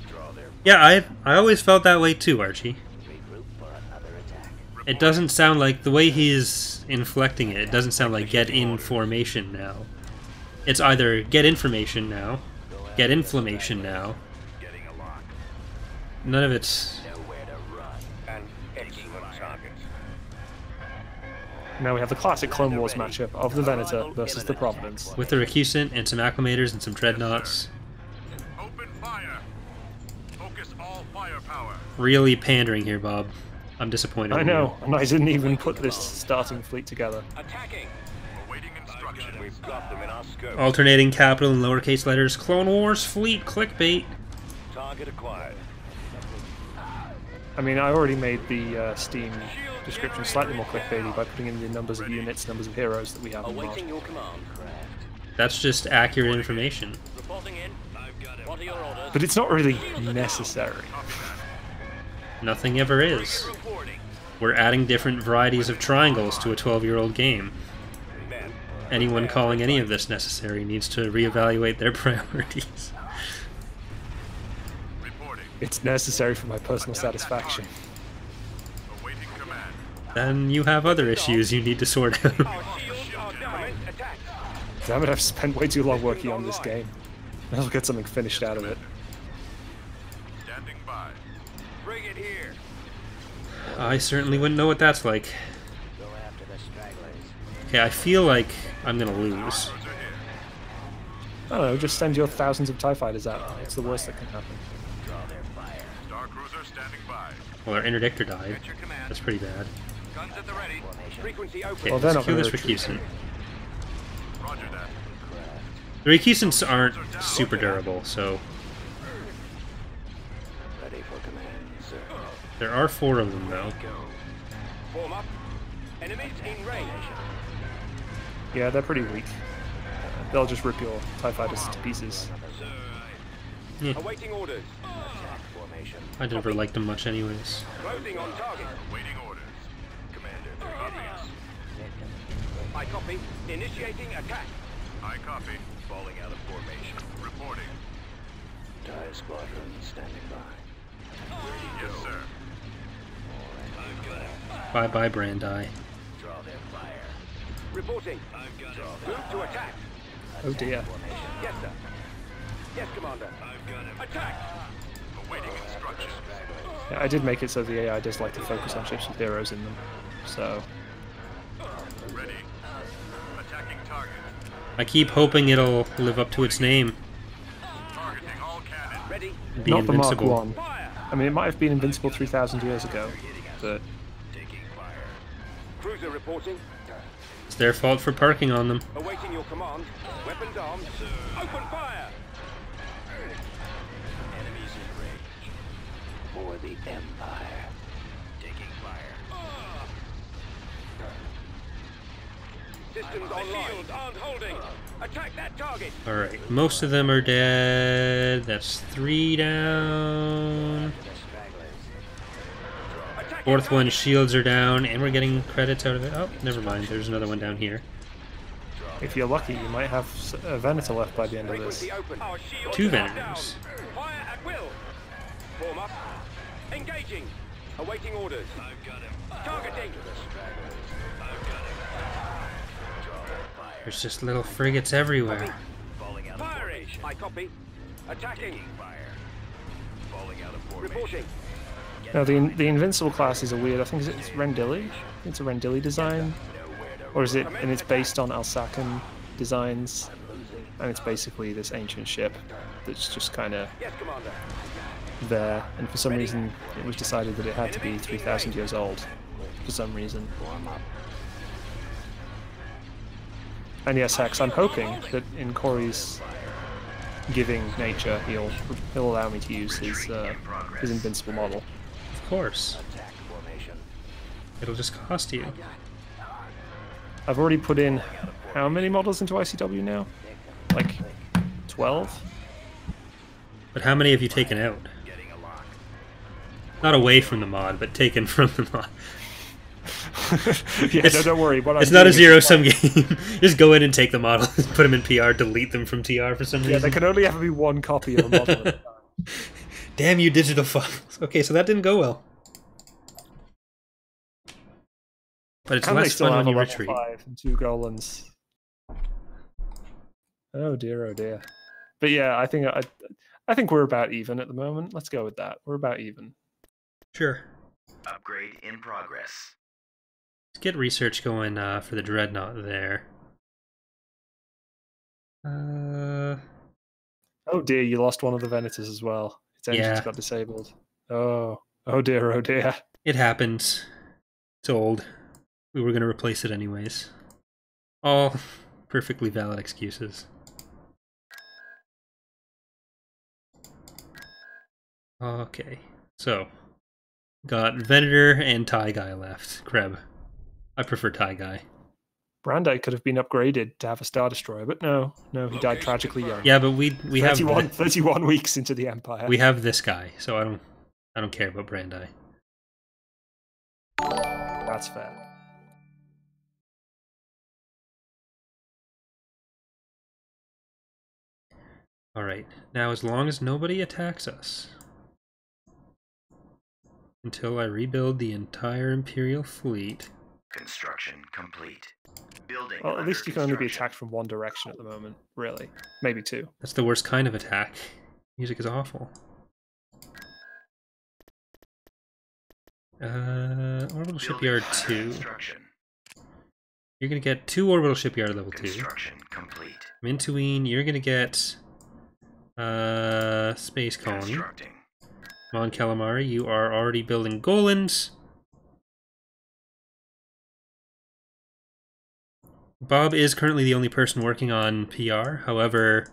Draw their Yeah, I always felt that way too, Archie. regroup for another attack. It doesn't sound like, the way he's inflecting it, it doesn't sound like get in formation now. It's either get information now, get inflammation now. Getting a lock. None of it's... Nowhere to run. And excellent targets. Now we have the classic Clone Wars matchup of the Venator versus the Providence. With the Recusant and some Acclimators and some Dreadnoughts. Open fire. Focus all firepower. Really pandering here, Bob. I'm disappointed. I in know, and I didn't even put this starting fleet together. Attacking. Awaiting instructions. We've got them in our scope. you. Alternating capital and lowercase letters. Clone Wars fleet clickbait. Target acquired. I mean, I already made the Steam description slightly more clickbaity by putting in the numbers of units, numbers of heroes that we have in the mod. Awaiting your command. Craft. That's just accurate information. Reporting in. I've got it. What are your orders? But it's not really necessary. Nothing ever is. Reporting. We're adding different varieties of triangles to a 12-year-old game. Men. Anyone calling any of this necessary needs to reevaluate their priorities. Reporting. It's necessary for my personal satisfaction. Awaiting command. Then you have other issues you need to sort out. Our shields are down. Attack. Damn it, I've spent way too long working on this game. I'll get something finished out of it. Standing by. Bring it here. I certainly wouldn't know what that's like. Go after the stragglers. Okay, I feel like I'm gonna lose. Cruiser here. I don't know, just send your thousands of TIE fighters out. It's the worst that can happen. Draw their fire. Star Cruiser standing by. Well, our interdictor died. At your command. That's pretty bad. Guns at the ready. Frequency open. Okay, Well, they're let's not kill this gonna Recusant. Roger that. The Recusants aren't super durable, so Ready for command, sir. there are 4 of them though. Form up. Enemies in range. Yeah, they're pretty weak. They'll just rip your TIE fighters to pieces. Yeah, Awaiting orders. Attack formation. I never liked them much anyways. Closing on target. Waiting orders. Commander, I copy. Initiating attack. I copy. Falling out of formation. Reporting. TIE squadron standing by. Yes, sir. I've got it. Bye-bye, Brandi. Draw their fire. Reporting. I've got it. Move to attack. Oh dear. Yes, sir. Yes, Commander. I've got him. Attack. Awaiting instructions. Yeah, I did make it so the AI does like to focus on ships with heroes in them. So, Ready. Attacking target. I keep hoping it'll live up to its name Targeting all cannon. Ready. and be not the Mark invincible. 1. Fire. I mean, it might have been invincible 3,000 years ago, but Taking fire. Cruiser reporting. It's their fault for parking on them. Awaiting your command. Weapons armed. Open fire. Enemies in range. For the Empire. Taking fire. Systems online. Shields aren't holding. Attack that target. Alright, most of them are dead. That's 3 down. Attack 4th one, shields are down, and we're getting credits out of it. Oh, never mind, there's another one down here. if you're lucky, you might have a Venator left by the end of this. Frequency open. Our shields 2 are down. Venators. Fire at will. Form up. Engaging. Awaiting orders. I've got him. Targeting. I've got him. There's just little frigates everywhere. Falling out of firing. I copy. Attacking. Fire. Falling out of formation. Reporting. Now, the Invincible class is a weird, I think it's Rendili? It's a Rendili design. Or is it, and it's based on Alsacan designs. And it's basically this ancient ship that's just kind of Yes, Commander. there. And for some reason, it was decided that it had to be 3,000 years old. For some reason. And yes, Hex, I'm hoping that in Corey's giving nature, he'll allow me to use his invincible model. Of course. It'll just cost you. I've already put in how many models into ICW now? Like 12? But how many have you taken out? Not away from the mod, but taken from the mod. Yeah, no, don't worry. It's not a zero-sum game. Just go in and take the model, put them in PR, delete them from TR for some reason. Yeah, there can only ever be one copy of a model at a time. Damn you, digital files. Okay, so that didn't go well. But it's And they less still fun have when a you level retreat. 5 and 2 golems. Oh dear, oh dear. But yeah, I think we're about even at the moment. Let's go with that. We're about even. Sure. Upgrade in progress. Let's get research going for the Dreadnought there. Oh dear, you lost one of the Venators as well. Its engines Yeah. got disabled. Oh dear, oh dear. It happens. It's old. We were going to replace it anyways. All perfectly valid excuses. Okay, so got Venator and Tie Guy left. Kreb. I prefer Tie Guy. Brandite could have been upgraded to have a Star Destroyer, but no, he died tragically young. Yeah, but we have 31 weeks into the Empire. we have this guy, so I don't care about Brandi. That's fair. All right, now as long as nobody attacks us, until I rebuild the entire Imperial fleet. Construction complete. Building. Well, at under least you can only be construction. attacked from one direction at the moment, really. Maybe two. That's the worst kind of attack. Music is awful. Orbital Shipyard 2. Construction. You're gonna get 2 Orbital Shipyard level 2. Construction complete. Mintuine, you're gonna get Space Colony. Constructing. Mon Calamari, you are already building Golems. Bob is currently the only person working on PR. However,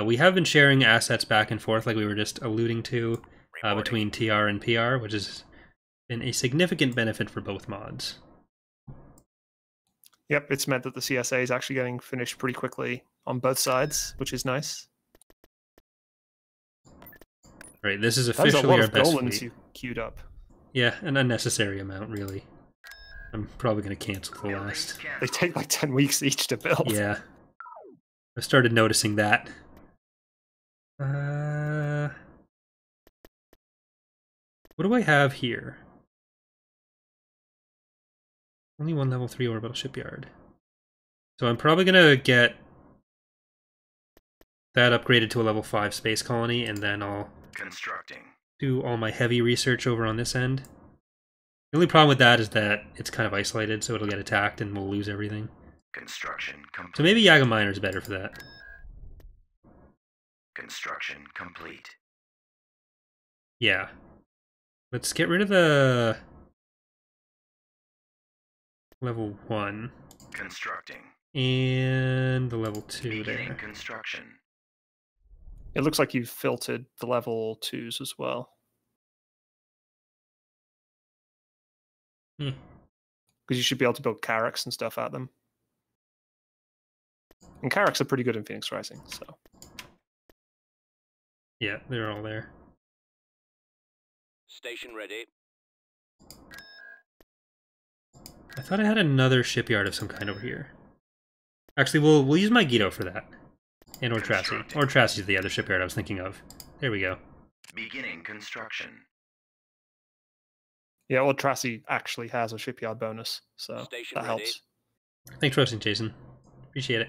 we have been sharing assets back and forth, like we were just alluding to, between TR and PR, which has been a significant benefit for both mods. Yep, it's meant that the CSA is actually getting finished pretty quickly on both sides, which is nice. Right, this is That was a officially lot our of best golems fleet. you queued up. Yeah, an unnecessary amount, really. I'm probably going to cancel the last. They take like 10 weeks each to build. Yeah. I started noticing that. What do I have here? Only one level 3 orbital shipyard. So I'm probably going to get that upgraded to a level 5 space colony, and then I'll Constructing. do all my heavy research over on this end. The only problem with that is that it's kind of isolated, so it'll get attacked and we'll lose everything. Construction complete. So maybe Yaga Minor is better for that. Construction complete. Yeah. Let's get rid of the level 1 Constructing. and the level 2 Beginning there. construction. It looks like you've filtered the level 2s as well. Because you should be able to build Carracks and stuff at them. And Carracks are pretty good in Phoenix Rising, so. Yeah, they're all there. Station ready. I thought I had another shipyard of some kind over here. Actually, we'll use my Guido for that. And Ortrassi. Ortrassi is the other shipyard I was thinking of. There we go. Beginning construction. Yeah, well, Tracy actually has a shipyard bonus, so Station that ready. helps. Thanks for listening, Jason. Appreciate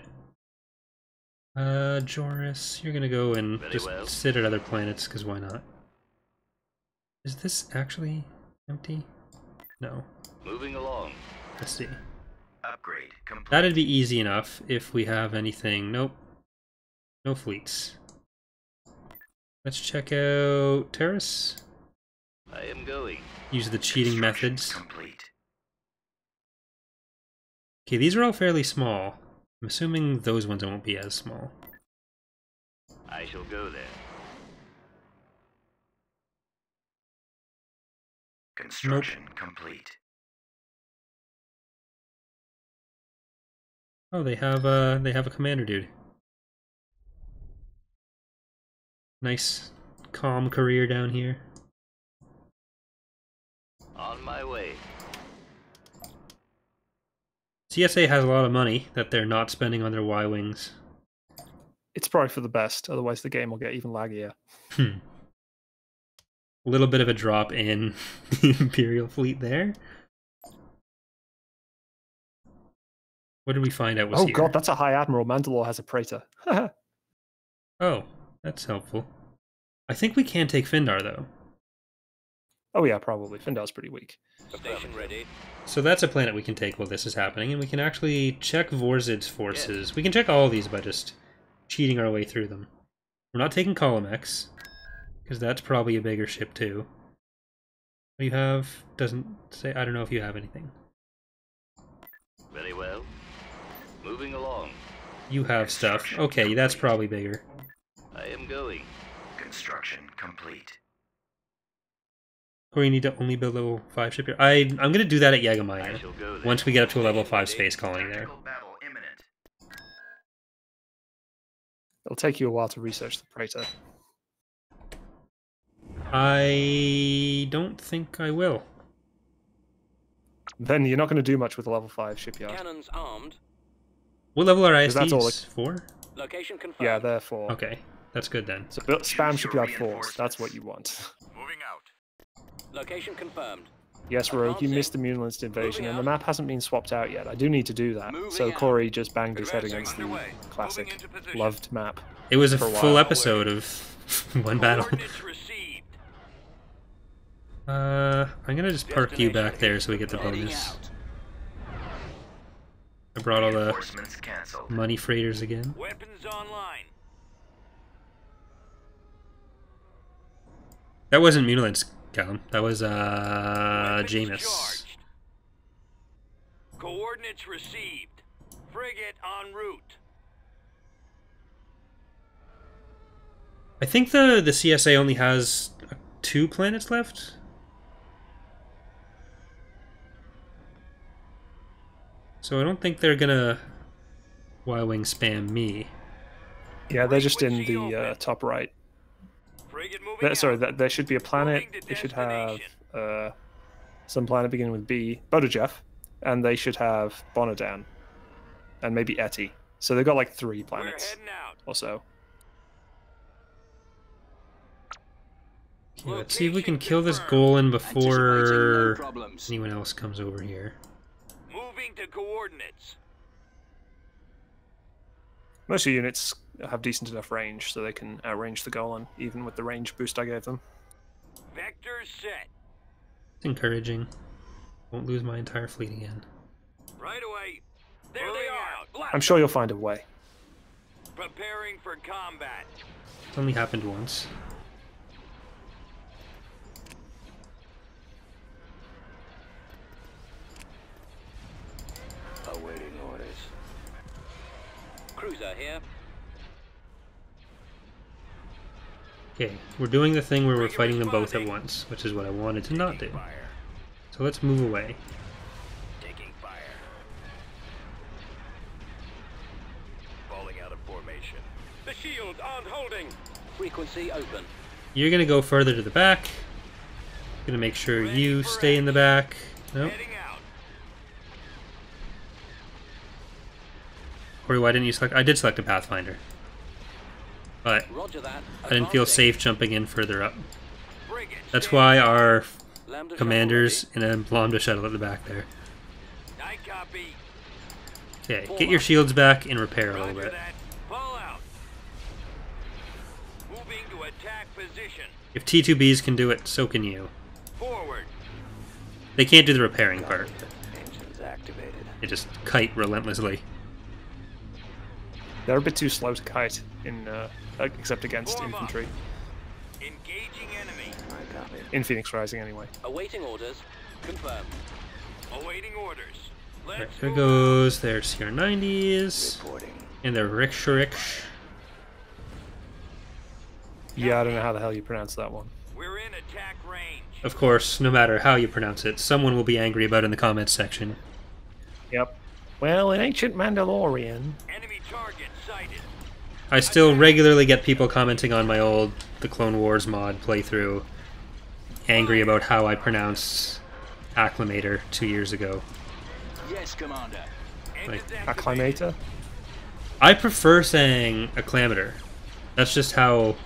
it. Joris, you're gonna go and Very just well. sit at other planets, because why not? Is this actually empty? No. Moving along. Let's see. Upgrade complete. That'd be easy enough if we have anything. Nope. No fleets. Let's check out Terrace. I am going. Use the cheating Construction methods. complete. Okay, these are all fairly small. I'm assuming those ones won't be as small. I shall go there. Construction complete. Oh, they have a commander dude. Nice, calm career down here. On my way. CSA has a lot of money that they're not spending on their Y-Wings. It's probably for the best, otherwise the game will get even laggier. A little bit of a drop in the Imperial fleet there. What did we find out was Oh here? god, that's a High Admiral. Mandalore has a Praetor. Oh, that's helpful. I think we can take Findar, though. Oh yeah, probably. Findar's pretty weak. Station ready. So that's a planet we can take while this is happening, and we can actually check Vorzid's forces. We can check all of these by just cheating our way through them. We're not taking Column X, because that's probably a bigger ship too. What do you have? Doesn't say. I don't know if you have anything. Very well. Moving along. You have stuff. Okay, that's probably bigger. I am going. Construction complete. Or you need to only build level 5 ship here. I'm going to do that at I Yagamaya, shall go there. once we get up to a level 5 space colony there. Tactical battle imminent. It'll take you a while to research the Praetor. I don't think I will. Then you're not going to do much with a level 5 shipyard. Cannons armed. What level are Because that's all ISTs? 4? Location confirmed. Yeah, therefore. Okay, that's good then. So spam shipyard 4s. That's what you want. Moving out. Location confirmed. Yes, Rogue, you Advancing. missed the Munilist invasion, Moving and the out. map hasn't been swapped out yet. I do need to do that. Moving So out. Corey just banged his head Advancing against the underway. classic Moving into position. loved map. It was a For a full while. episode of one battle. Coordinates received. I'm gonna just park you back there so we get the Heading bonus. out. I brought all the Reinforcements cancelled. money freighters again. Weapons online. That wasn't Munilins, Callum. That was Weapons Jameis. charged. Coordinates received. Frigate en route. I think the CSA only has 2 planets left. So I don't think they're gonna Y-Wing spam me. Yeah, they're just in the top right. Frigate moving Sorry, out. there should be a planet. Moving to They should have destination. some planet beginning with B, Bodojeff, and they should have Bonadan, and maybe Eti. So they've got like 3 We're planets heading out. or so. Okay, let's see if we can kill this Golan before Anticipating no problems. anyone else comes over here. Moving to coordinates. Most of the units have decent enough range, so they can outrange the Golan, even with the range boost I gave them. Vectors set. It's encouraging. Won't lose my entire fleet again. Right away. There they are. I'm sure you'll find a way. Preparing for combat. It's only happened once. Awaiting orders. Cruiser here. Okay, we're doing the thing where we're fighting them both at once, which is what I wanted to not do. Fire. So let's move away. Taking fire. Falling out of formation. The shields on holding. Frequency open. You're gonna go further to the back. Gonna make sure you stay in the back. Nope. Heading out. Corey, why didn't you select? I did select a Pathfinder. But Roger that. I didn't feel Advancing. safe jumping in further up. Frigate That's standing why by. our Lambda commanders shuttle and a Lambda shuttle at the back there. ready. I copy. Okay, get your shields back and repair a little Roger bit. that. Fall out. Moving to attack position. If T2Bs can do it, so can you. Forward. They can't do the repairing part. Engines activated. They just kite relentlessly. They're a bit too slow to kite, except against Form up. infantry. Engaging enemy. I copy. In Phoenix Rising, anyway. Awaiting orders. Confirmed. Awaiting orders. Right, there goes their CR90s. And their Riksh. Yeah, I don't know how the hell you pronounce that one. We're in attack range. Of course, no matter how you pronounce it, someone will be angry about it in the comments section. Yep. Well, in ancient Mandalorian. Enemy target sighted. I still regularly get people commenting on my old The Clone Wars mod playthrough, angry about how I pronounced Acclimator 2 years ago. Yes, Commander. Like, Acclimator? I prefer saying acclamator. That's just how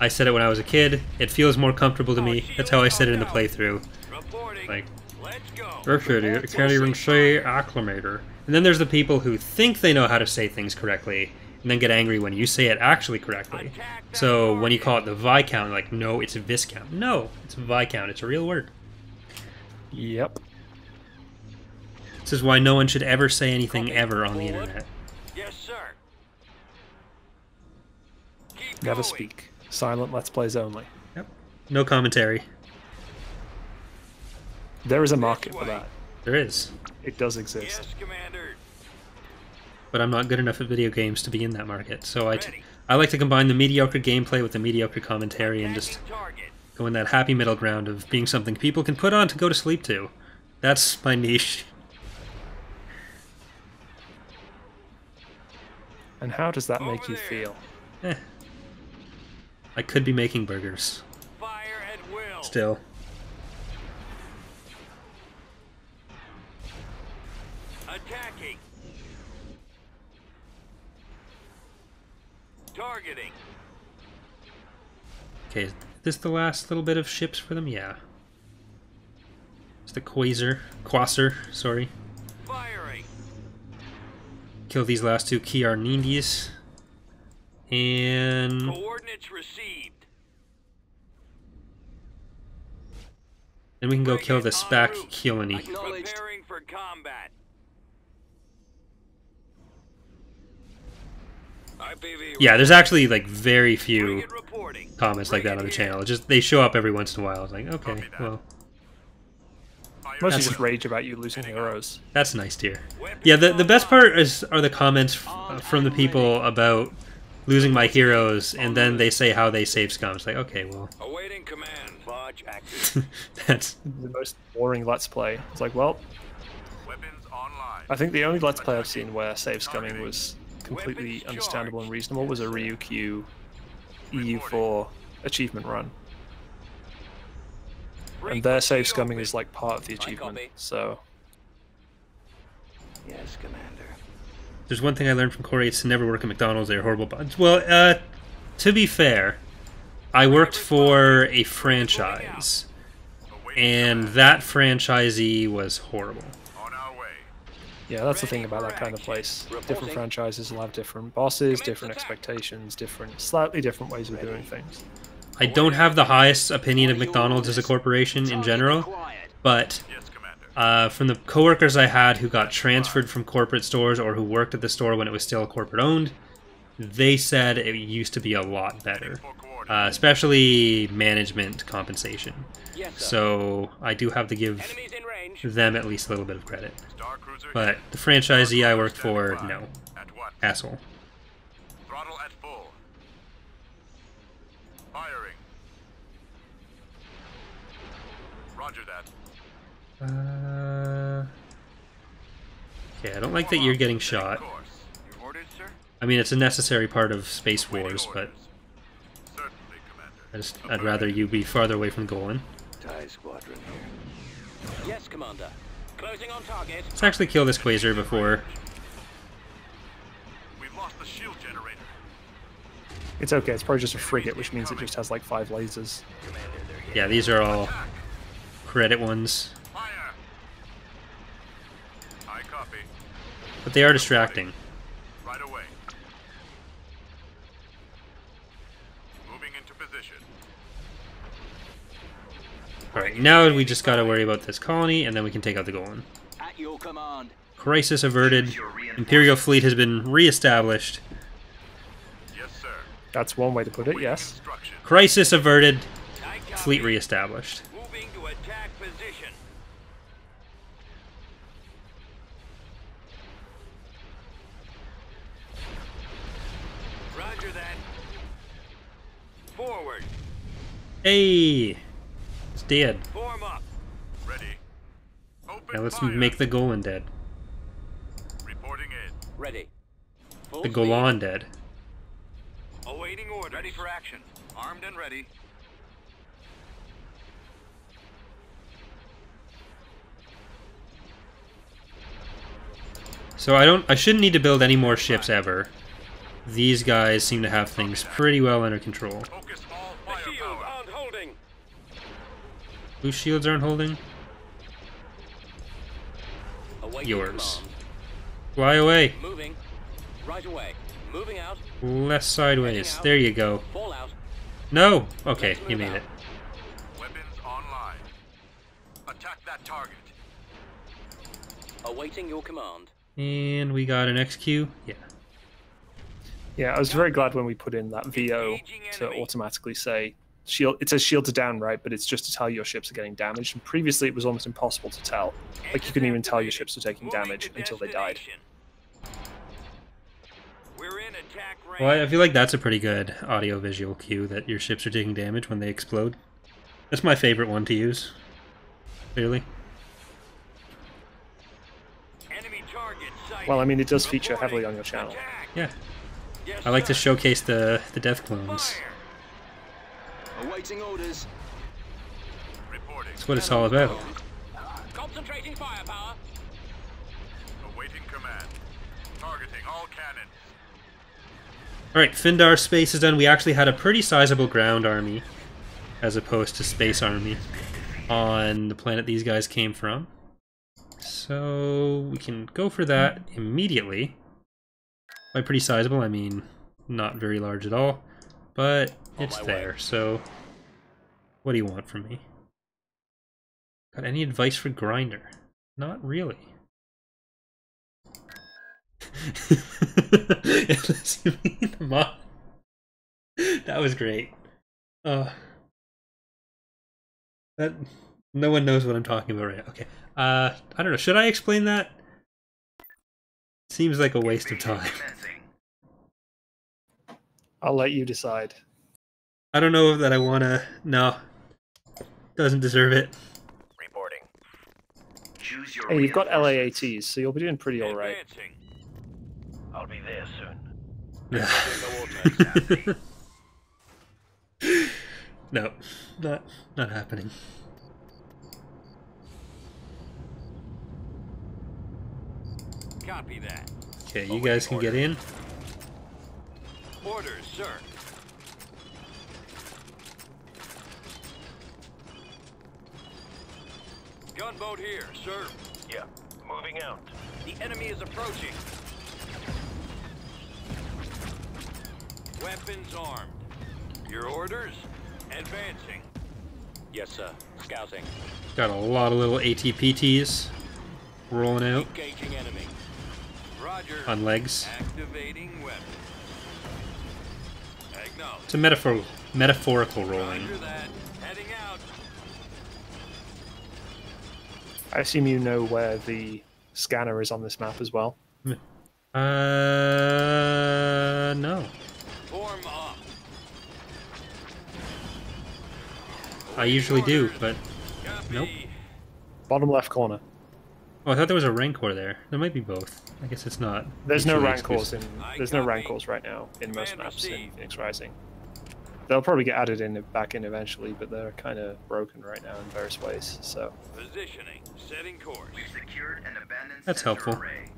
I said it when I was a kid. It feels more comfortable to me. That's how I said it in the playthrough. Reporting. Like, Let's go. actually, I can't even say acclimator. And then there's the people who think they know how to say things correctly, and then get angry when you say it actually correctly. So when you call it the Viscount, like, no, it's Viscount. No, it's Viscount. It's a real word. Yep. This is why no one should ever say anything ever on the internet. Yes, sir. Keep Never going. speak. Silent Let's Plays only. Yep. No commentary. There is a market for that. There is. It does exist. Yes, Commander. But I'm not good enough at video games to be in that market. So I like to combine the mediocre gameplay with the mediocre commentary and just Attacking target. go in that happy middle ground of being something people can put on to go to sleep to. That's my niche. And how does that make you feel? I could be making burgers. Fire at will. Still. Attacking. Targeting. Okay, is this the last little bit of ships for them? Yeah. It's the Quasar, sorry. Firing. Kill these last two Kiar Nindis. And Coordinates received. then we can go kill the Spac Keelani. Acknowledged. Preparing for combat. IPV. Yeah, there's actually like very few Frigate reporting. comments like that on the channel. Just they show up every once in a while. It's like, okay, well, Mostly That's- just rage about you losing heroes. that's nice to hear. Yeah, the best part are the comments from the people about losing my heroes, and then they say how they save scum. It's like, okay, well, Awaiting command. Barge active. that's The most boring Let's Play. It's like, well, Weapons online. I think the only Let's Play I've seen where save scumming was completely understandable and reasonable was a Ryukyu EU4 achievement run. And their save scumming is like part of the achievement, so... Yes, Commander. there's one thing I learned from Corey: it's to never work at McDonald's. They're horrible bunch. Well, to be fair, I worked for a franchise, and that franchisee was horrible. On our way. Yeah, that's the thing about that kind of place. Different franchises will have different bosses, different expectations, slightly different ways of doing things. I don't have the highest opinion of McDonald's as a corporation in general, but Yes, Commander. from the coworkers I had who got transferred from corporate stores or who worked at the store when it was still corporate owned, they said it used to be a lot better, especially management compensation. Yes, sir. So I do have to give Enemies in range. them at least a little bit of credit. Star Cruiser But the franchisee I worked for, no. at what? Asshole. Throttle at full. Firing. Roger that. Okay, I don't like that you're getting shot. Course. Your orders, sir? I mean, it's a necessary part of Space Wars, but Certainly, Commander. I'd rather you be farther away from Golan. TIE Squadron here. Yes, Commander. Closing on target. Let's actually kill this Quasar before... We've lost the shield generator. It's okay, it's probably just a frigate, which means it just has like 5 lasers. Yeah, these are all credit ones, Fire. I copy. but they are distracting. Right away. Moving into position. Alright, now we just gotta worry about this colony, and then we can take out the Golan. At your command. Crisis averted. Imperial fleet has been re-established. Yes, sir. That's one way to put it, yes. Instruction. Crisis averted. I copy. Fleet re-established. Moving to attack position. Roger that. Forward. Hey! It's dead. Form up. Ready. Open Now let's fire. make the Golan dead. Reporting in. Ready. Full The speed. Golan dead. Awaiting orders. Ready for action. Armed and ready. So I shouldn't need to build any more ships ever. These guys seem to have things pretty well under control. Focus all The shields firepower. aren't holding. Whose shields aren't holding? Awaiting Yours. command. Fly away. Moving. Right away. Moving out. Less sideways. There you go. Fall out. No! Okay, you made it. Weapons online. Attack that target. Awaiting your command. And we got an XQ. Yeah. Yeah, I was very glad when we put in that VO to automatically say shield. It says shields are down, right? But it's just to tell your ships are getting damaged. And previously, it was almost impossible to tell. Like you couldn't even tell your ships were taking damage until they died. We're in attack range. Well, I feel like that's a pretty good audio-visual cue that your ships are taking damage when they explode. That's my favorite one to use. Clearly. Enemy target sighted. Well, I mean, it does feature heavily on your channel. Attack. Yeah. Yes, I like to sir. showcase the death clones. Fire. Awaiting orders. Reporting. That's what it's all about. Concentrating firepower. Awaiting command. Targeting all cannons. Alright, Findar space is done. We actually had a pretty sizable ground army, as opposed to space army, on the planet these guys came from. So we can go for that immediately. By pretty sizable, I mean not very large at all, but it's there. So what do you want from me? Got any advice for Grinder? Not really. Unless you mean the mod. That was great. That no one knows what I'm talking about right now. Okay. I don't know. Should I explain that? Seems like a waste of time. I'll let you decide. I don't know that I wanna. No. Doesn't deserve it. Reporting. Choose your Hey, you've got reinforcements. LAATs, so you'll be doing pretty alright. Advancing. I'll be there soon. No. Not happening. Copy that. Okay, you guys can get in. Orders, sir. Gunboat here, sir. Yeah. Moving out. The enemy is approaching. Weapons armed. Your orders? Advancing. Yes, sir. Scouting. Got a lot of little ATPTs rolling out Engaging enemy. Roger. on legs. Activating weapon. Acknowledge. It's a metaphorical rolling. Roger that. Heading out. I assume you know where the scanner is on this map as well. No. Form up. I usually do, but Copy. Nope. Bottom left corner. oh, I thought there was a Rancor there. There might be both. I guess it's not. There's no mutually Rancors exclusive. there's no copy. Rancors right now in most Command maps in received. Phoenix Rising. They'll probably get added back in eventually, but they're kind of broken right now in various ways. So Positioning. Setting course. We've secured an abandoned That's sensor helpful. array.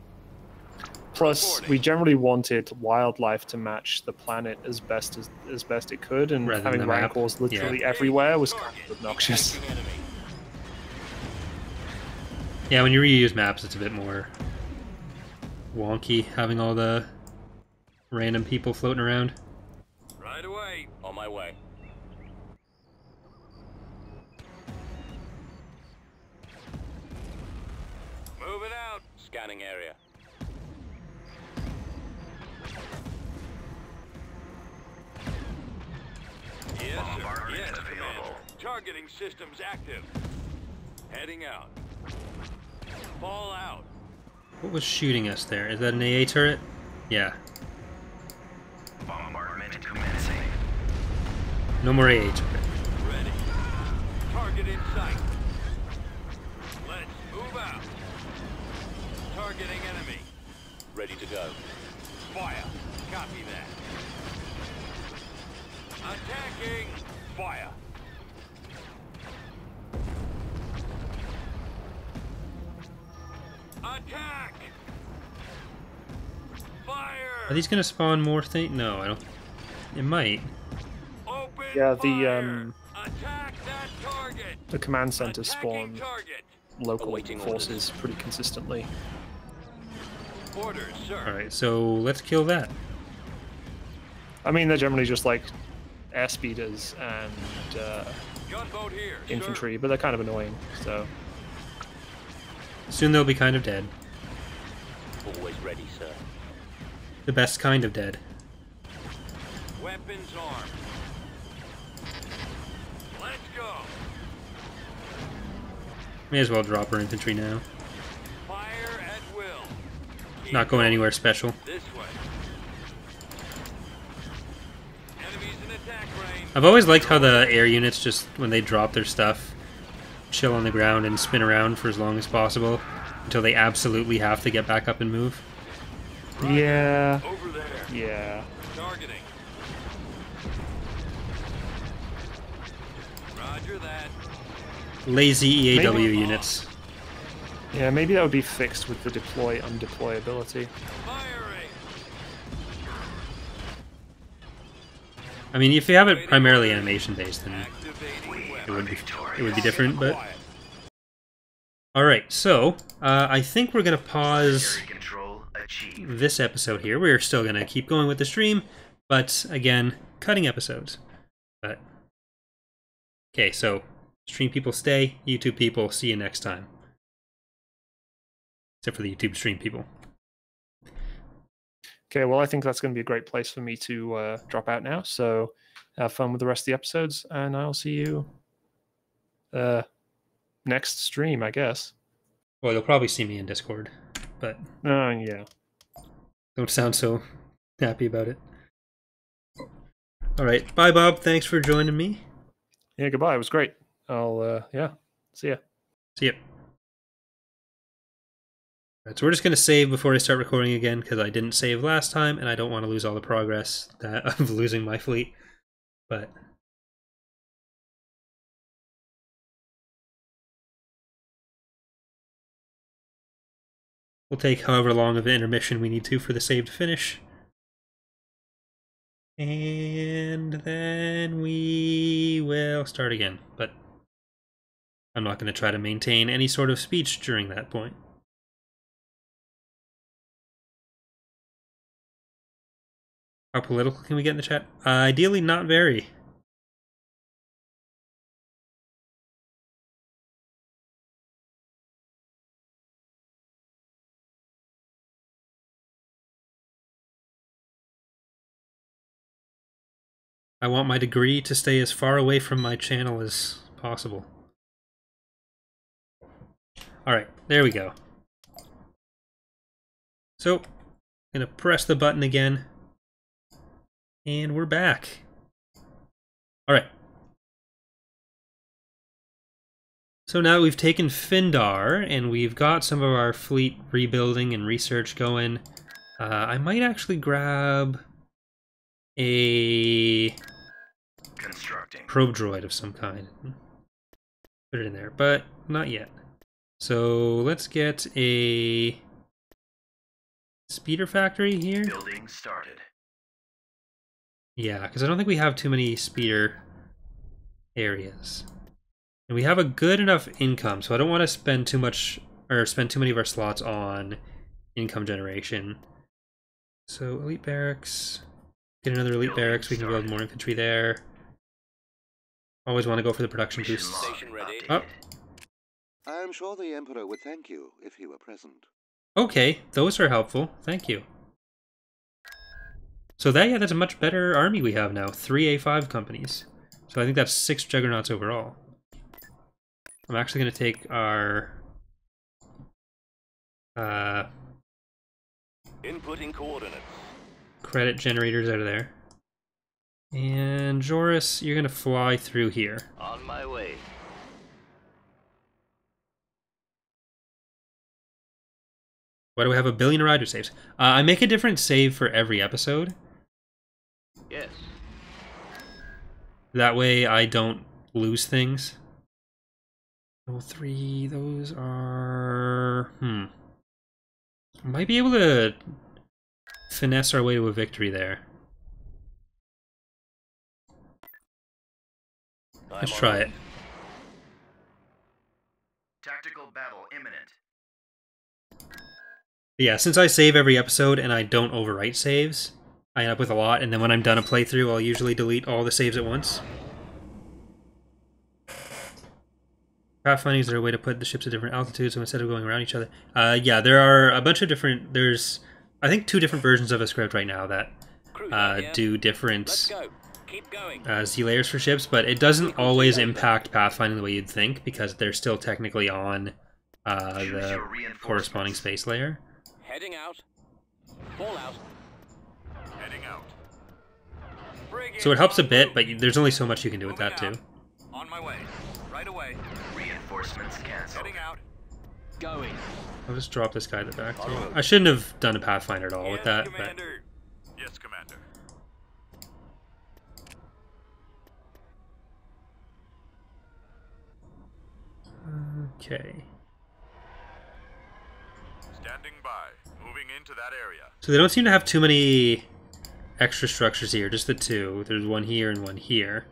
plus we generally wanted wildlife to match the planet as best it could, and Rather than having the map. Rancors literally Yeah. everywhere was kind Target. of obnoxious. Engaging enemy. Yeah, when you reuse maps, it's a bit more wonky having all the random people floating around. Right away. On my way. Moving out. Scanning area. Yes, sir. Bombardment Yes, available. Commander. Targeting systems active. Heading out. Fall out. What was shooting us there? Is that an AA turret? Yeah. Bombardment alignment commencing. No more AA. Ready. Target in sight. Let's move out. Targeting enemy. Ready to go. Fire. Copy that. Attacking. Fire. Attack. Fire. Are these gonna spawn more things? No, I don't. It might. Open Yeah, fire. Attack that target. the command center Attacking spawn target. local Awaiting forces pretty consistently. Orders, sir. Alright, so let's kill that. I mean, they're generally just like air speeders and Gunboat here, infantry, but they're kind of annoying. So Soon they'll be kind of dead. sir. Always ready, sir. The best kind of dead. Weapons armed. Let's go. May as well drop our infantry now. Fire at will. Keep Not going anywhere special. this way. Enemies in attack range. I've always liked how the air units just, when they drop their stuff, chill on the ground and spin around for as long as possible until they absolutely have to get back up and move. yeah, Over there. yeah. Targeting. Roger that. Lazy EAW Maybe- units. Yeah, maybe that would be fixed with the deploy undeploy ability. Firing. I mean, if you have it primarily animation based, then Activating it weapon. would be different. But all right, so I think we're gonna pause Area control achieved. this episode here. We're still gonna keep going with the stream, but again, cutting episodes. But okay, so stream people stay, YouTube people see you next time. Except for the YouTube stream people. Okay, well, I think that's going to be a great place for me to drop out now. So have fun with the rest of the episodes, and I'll see you next stream, I guess. Well, you'll probably see me in Discord, but Yeah. don't sound so happy about it. All right, bye, Bob. Thanks for joining me. Yeah, goodbye. It was great. I'll, yeah, see ya. See ya. Alright, so we're just going to save before I start recording again, because I didn't save last time, and I don't want to lose all the progress of losing my fleet. But we'll take however long of an intermission we need to for the save to finish. And then we will start again, but I'm not going to try to maintain any sort of speech during that point. How political can we get in the chat? Ideally, not very. I want my degree to stay as far away from my channel as possible. Alright, there we go. So, I'm going to press the button again. And we're back. Alright. So now we've taken Findar, and we've got some of our fleet rebuilding and research going. I might actually grab a Constructing. probe droid of some kind. Put it in there, but not yet. So let's get a speeder factory here. Building started. Yeah, because I don't think we have too many speeder areas. And we have a good enough income, so I don't want to spend too much, or spend too many of our slots on income generation. So elite barracks. Get another elite Building barracks, we can build started. more infantry there. Always want to go for the production Mission boosts. log Station ready. Oh, updated. I am sure the Emperor would thank you if he were present. okay, those are helpful. Thank you. So that's a much better army we have now. 3 A5 companies. So I think that's 6 juggernauts overall. I'm actually going to take our Inputting coordinates. credit generators out of there. And Joris, you're gonna fly through here. On my way. Why do we have a billion rider saves? I make a different save for every episode. Yes. That way I don't lose things. Level 3, those are... I might be able to finesse our way to a victory there. Let's try it. Tactical battle imminent. Yeah, since I save every episode and I don't overwrite saves, I end up with a lot, and then when I'm done a playthrough, I'll usually delete all the saves at once. Pathfinding, is there a way to put the ships at different altitudes so instead of going around each other? Yeah, there are a bunch of different... There's, I think, 2 different versions of a script right now that do different Z layers for ships, but it doesn't always impact pathfinding the way you'd think, because they're still technically on the corresponding space layer. Heading out. Fall out. Heading out. So it helps a bit, but there's only so much you can do with that too. On my way. Right away. Reinforcements canceled. Heading out. Going. I'll just drop this guy at the back too. I shouldn't have done a Pathfinder at all with that, but... Commander. Yes, Commander. Okay. Standing by. Moving into that area. So they don't seem to have too many extra structures here, just the 2. There's one here and one here.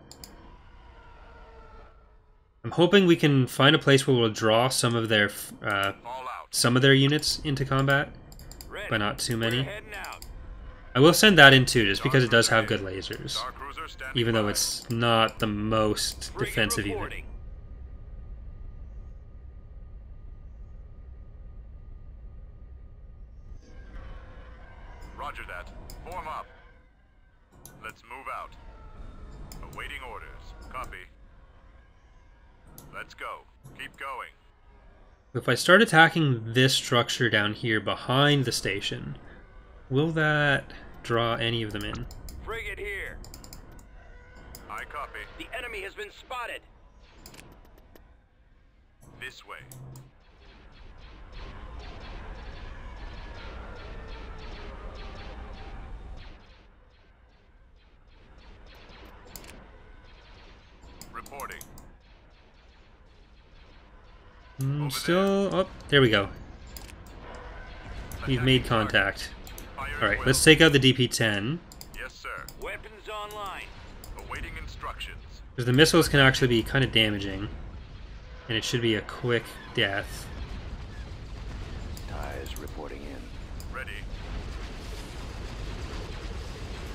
I'm hoping we can find a place where we'll draw some of their units into combat, Ready. but not too We're many. heading out. I will send that in too, just because it does have good lasers, Star Cruiser standing even though by. it's not the most Frigate defensive unit. reporting. Roger that. Form up. Let's move out. Awaiting orders. Copy. Let's go. Keep going. If I start attacking this structure down here behind the station, will that draw any of them in? Frigate here. I copy. The enemy has been spotted. This way. Reporting. Still... Oh, there we go. We've made contact. Fire at Alright, will. let's take out the DP-10, Yes, sir. Weapons online. Awaiting instructions. because the missiles can actually be kind of damaging, and it should be a quick death. Ties reporting in. Ready.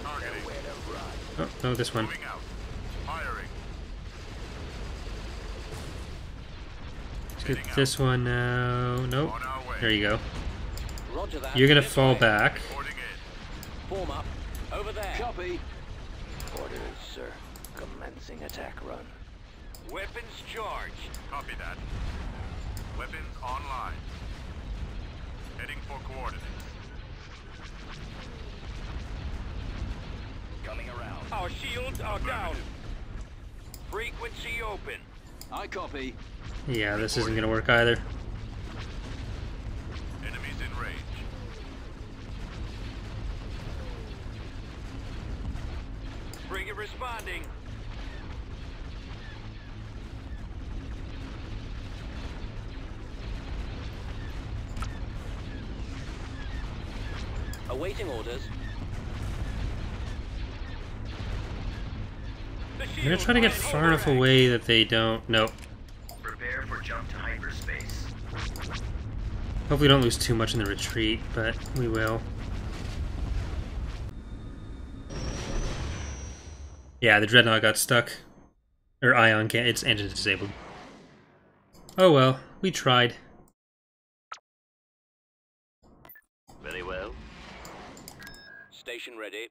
Targeting. Oh, no, this one. Moving out. Firing. Let's get this one now. Nope. On our way. There you go. Roger that. You're gonna This fall way. back. Reporting in. Form up. Over there. Copy. Orders, sir. Commencing attack run. Weapons charged. Copy that. Weapons online. Heading for coordinates. Coming around. Our shields are down. Frequency open. I copy. Yeah, this isn't gonna work either. Enemies in range. Frigate responding. Awaiting orders. I'm gonna try to get far enough away that they don't... Nope. Prepare for jump to hyperspace. Hopefully we don't lose too much in the retreat, but we will. Yeah, the Dreadnought got stuck. Or Ion can't... Its engine's disabled. Oh well, we tried. Very well. Station ready.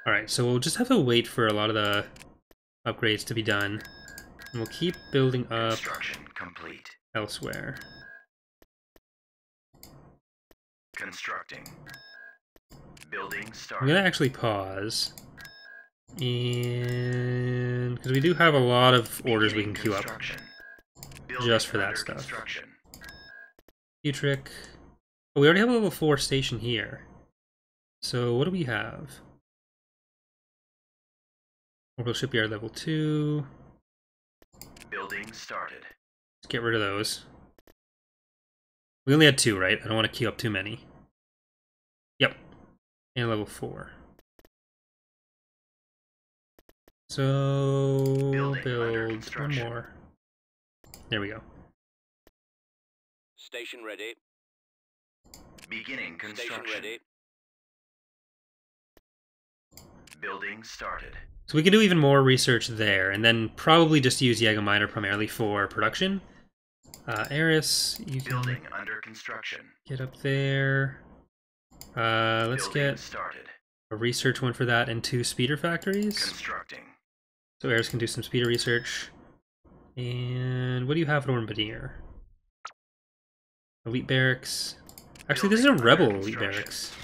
Alright, so we'll just have to wait for a lot of the upgrades to be done. And we'll keep building up Construction complete. elsewhere. Constructing. Building I'm started. gonna actually pause. And because we do have a lot of orders we can queue up Construction. Building just for that under stuff. Construction. Trick. Oh, we already have a level 4 station here. So what do we have? Orbital shipyard level 2. Building started. Let's get rid of those. We only had 2, right? I don't want to queue up too many. Yep. And level 4. So Building under build one construction. more. There we go. Station ready. Beginning Station construction. ready. Building started. So we can do even more research there, and then probably just use Jaeger Miner primarily for production. Eris, you can Building under construction. get up there. Let's Building get started. a research one for that and 2 speeder factories. Constructing. So Eris can do some speeder research. And what do you have at Ormbadir? Elite Barracks. Actually, this is a Rebel Elite Barracks.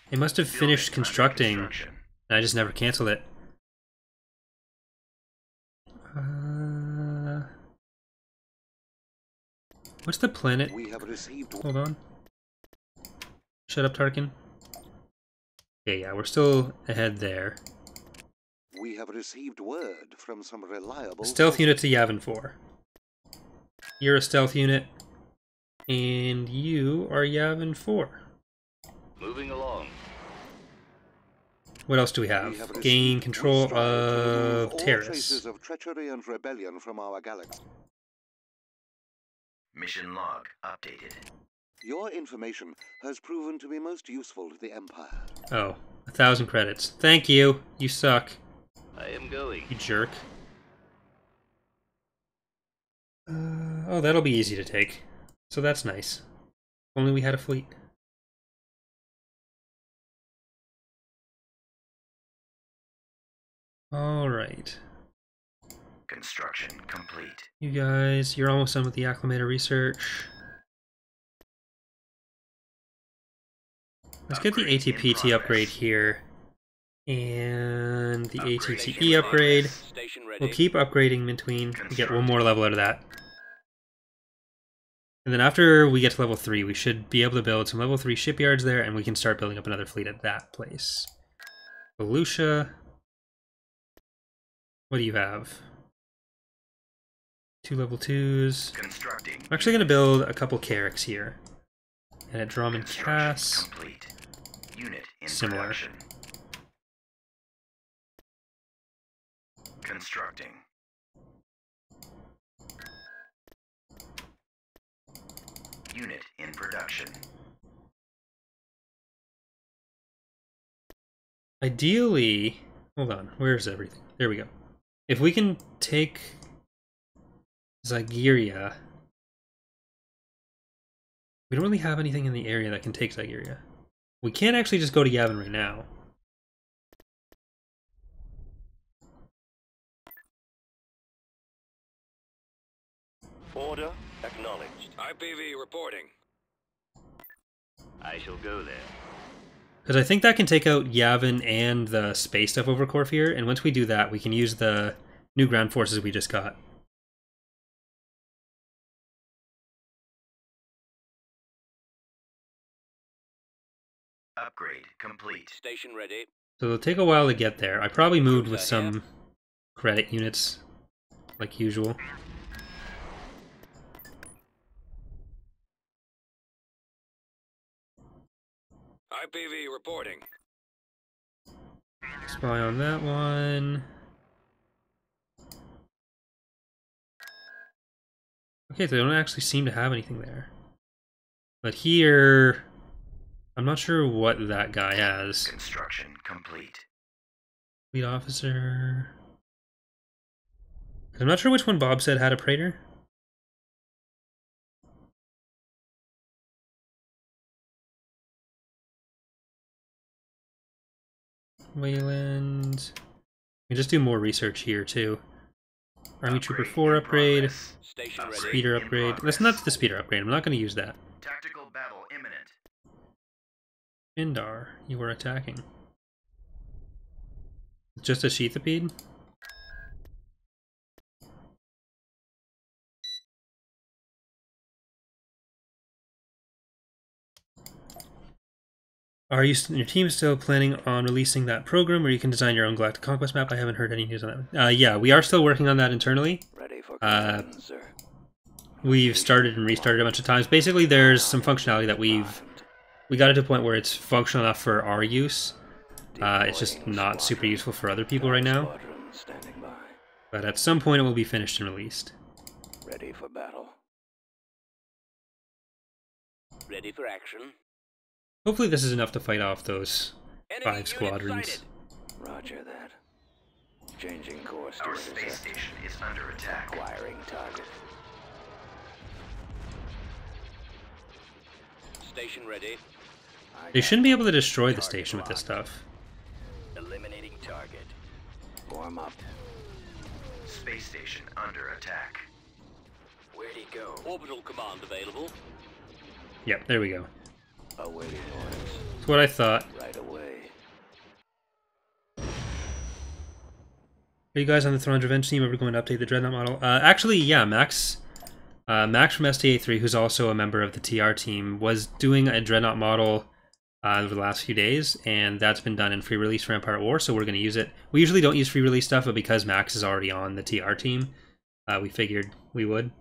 They must have finished Building under constructing, construction. and I just never canceled it. What's the planet? We have received. Hold on. Shut up, Tarkin. Yeah, we're still ahead there. We have received word from some reliable Stealth unit to Yavin 4. You're a stealth unit, and you are Yavin 4. Moving along. What else do we We have? have Gain received. control We strive to remove of all Terrace. traces of treachery and rebellion from our galaxy. Mission log updated. Your information has proven to be most useful to the Empire. Oh, 1,000 credits. Thank you. You suck, I am going. you jerk. Oh, that'll be easy to take. So that's nice. Only we had a fleet. Alright. Construction complete. You guys, you're almost done with the Acclimator research. Let's get the Upgrade in ATPT progress. upgrade here. And the Upgrade ATTE in upgrade. Station ready. We'll keep upgrading in between. We get one more level out of that. And then after we get to level 3, we should be able to build some level 3 shipyards there, and we can start building up another fleet at that place. Volusia. What do you have? 2 level 2s. Constructing. I'm actually going to build a couple Carracks here. And at Drum and Construction Cass. complete. Unit in Similar. production. Constructing. Unit in production. Ideally, hold on, where's everything? There we go. If we can take Zygeria, we don't really have anything in the area that can take Zygeria. We can't actually just go to Yavin right now. Order acknowledged. IPV reporting. I shall go there. Because I think that can take out Yavin and the space stuff over Corfir, and once we do that, we can use the new ground forces we just got. Upgrade complete. Station ready. So it'll take a while to get there. I probably moved with Cruiser, yeah. some credit units, like usual. IPV reporting. Spy on that one. Okay, they don't actually seem to have anything there. But here, I'm not sure what that guy has. Construction complete. Fleet officer. I'm not sure which one Bob said had a Praetor. Wayland. We can just do more research here too. Army Trooper 4 upgrade. Station ready. Speeder upgrade. Let's not do the speeder upgrade. I'm not going to use that. Tactical battle imminent. Indar, you were attacking. Just a Sheathipede? Are you your team still planning on releasing that program where you can design your own Galactic Conquest map? I haven't heard any news on that. Yeah, we are still working on that internally. Ready for command, sir. We've started and restarted a bunch of times. Basically, there's some functionality that we got it to a point where it's functional enough for our use. It's just not super useful for other people right now. Standing by. But at some point, it will be finished and released. Ready for battle. Ready for action. Hopefully, this is enough to fight off those Enemy 5 unit squadrons. sighted. Roger that. Changing course to Our space station is under attack. acquiring target. Station ready. They shouldn't be able to destroy the station with this stuff. Eliminating target. Warm up. Space station under attack. Where'd he go? Orbital command available. Yep, there we go. Awaiting orders. That's what I thought. Right away. Are you guys on the Thrawn's Revenge team ever going to update the Dreadnought model? Actually, yeah, Max from STA3, who's also a member of the TR team, was doing a Dreadnought model over the last few days, and that's been done in free release for Empire at War, so we're going to use it. We usually don't use free release stuff, but because Max is already on the TR team, we figured we would.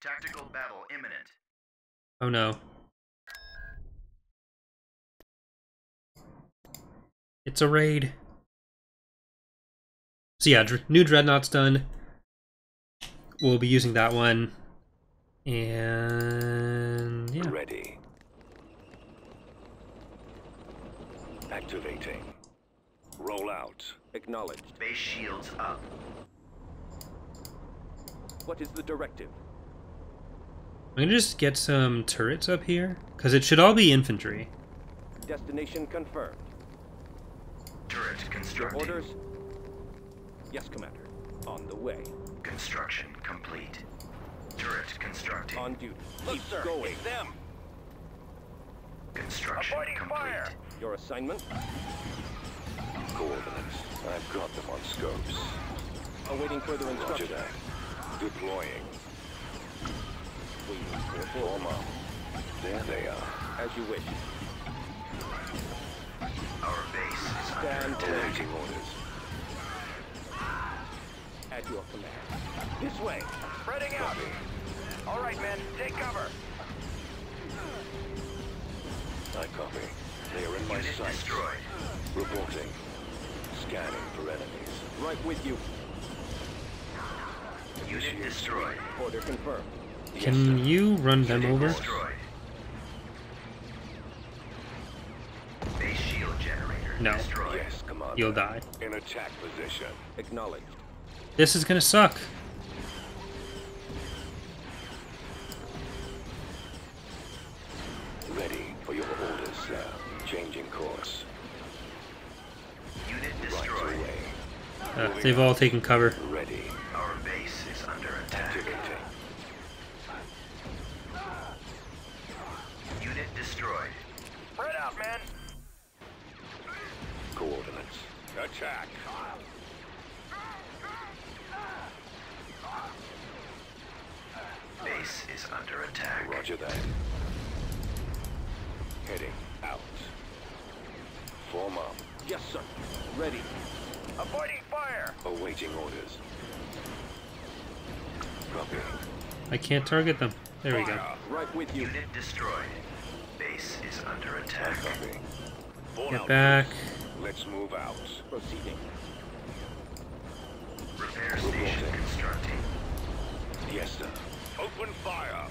Tactical battle imminent. Oh no. It's a raid. So yeah, new Dreadnought's done. We'll be using that one. And yeah. Ready. Activating. Roll out. Acknowledged. Base shields up. What is the directive? I'm gonna just get some turrets up here, because it should all be infantry. Destination confirmed. Turret Your constructing. orders? Yes, Commander. On the way. Construction complete. Turret constructing. On duty. Keep going. It's them. Construction Avoiding complete. fire. Your assignment? Coordinates. I've got them on scopes. Awaiting further Roger instructions. that. Deploying. Waiting for Form up. There they are. As you wish. Our base is under Stand attack. Awaiting orders. at your command. This way. Spreading out. All right, men. Take cover. I copy. They are in my Unit sights. destroyed. Reporting. Scanning for enemies. Right with you. Unit destroyed. Order confirmed. Can you run them Unit over? destroyed. Base shield generator No. destroyed. Yes, Commander. You'll die. In attack position. Acknowledged. This is gonna suck. Ready for your orders, sir. Changing course. Unit Right destroyed. away. They've all taken cover. Ready. Our base is under attack. Activating. Unit destroyed. Spread out, men. Coordinates. Attack. Base is under attack. Roger that. Heading out. Form up. Yes, sir. Ready. Avoiding fire. Awaiting orders. Copy. I can't target them. There we go. Fire. Right with you. Unit destroyed. Base is under attack. Copy. Get back. Let's move out. Proceeding. Repair station constructing. Yes, sir. Open fire.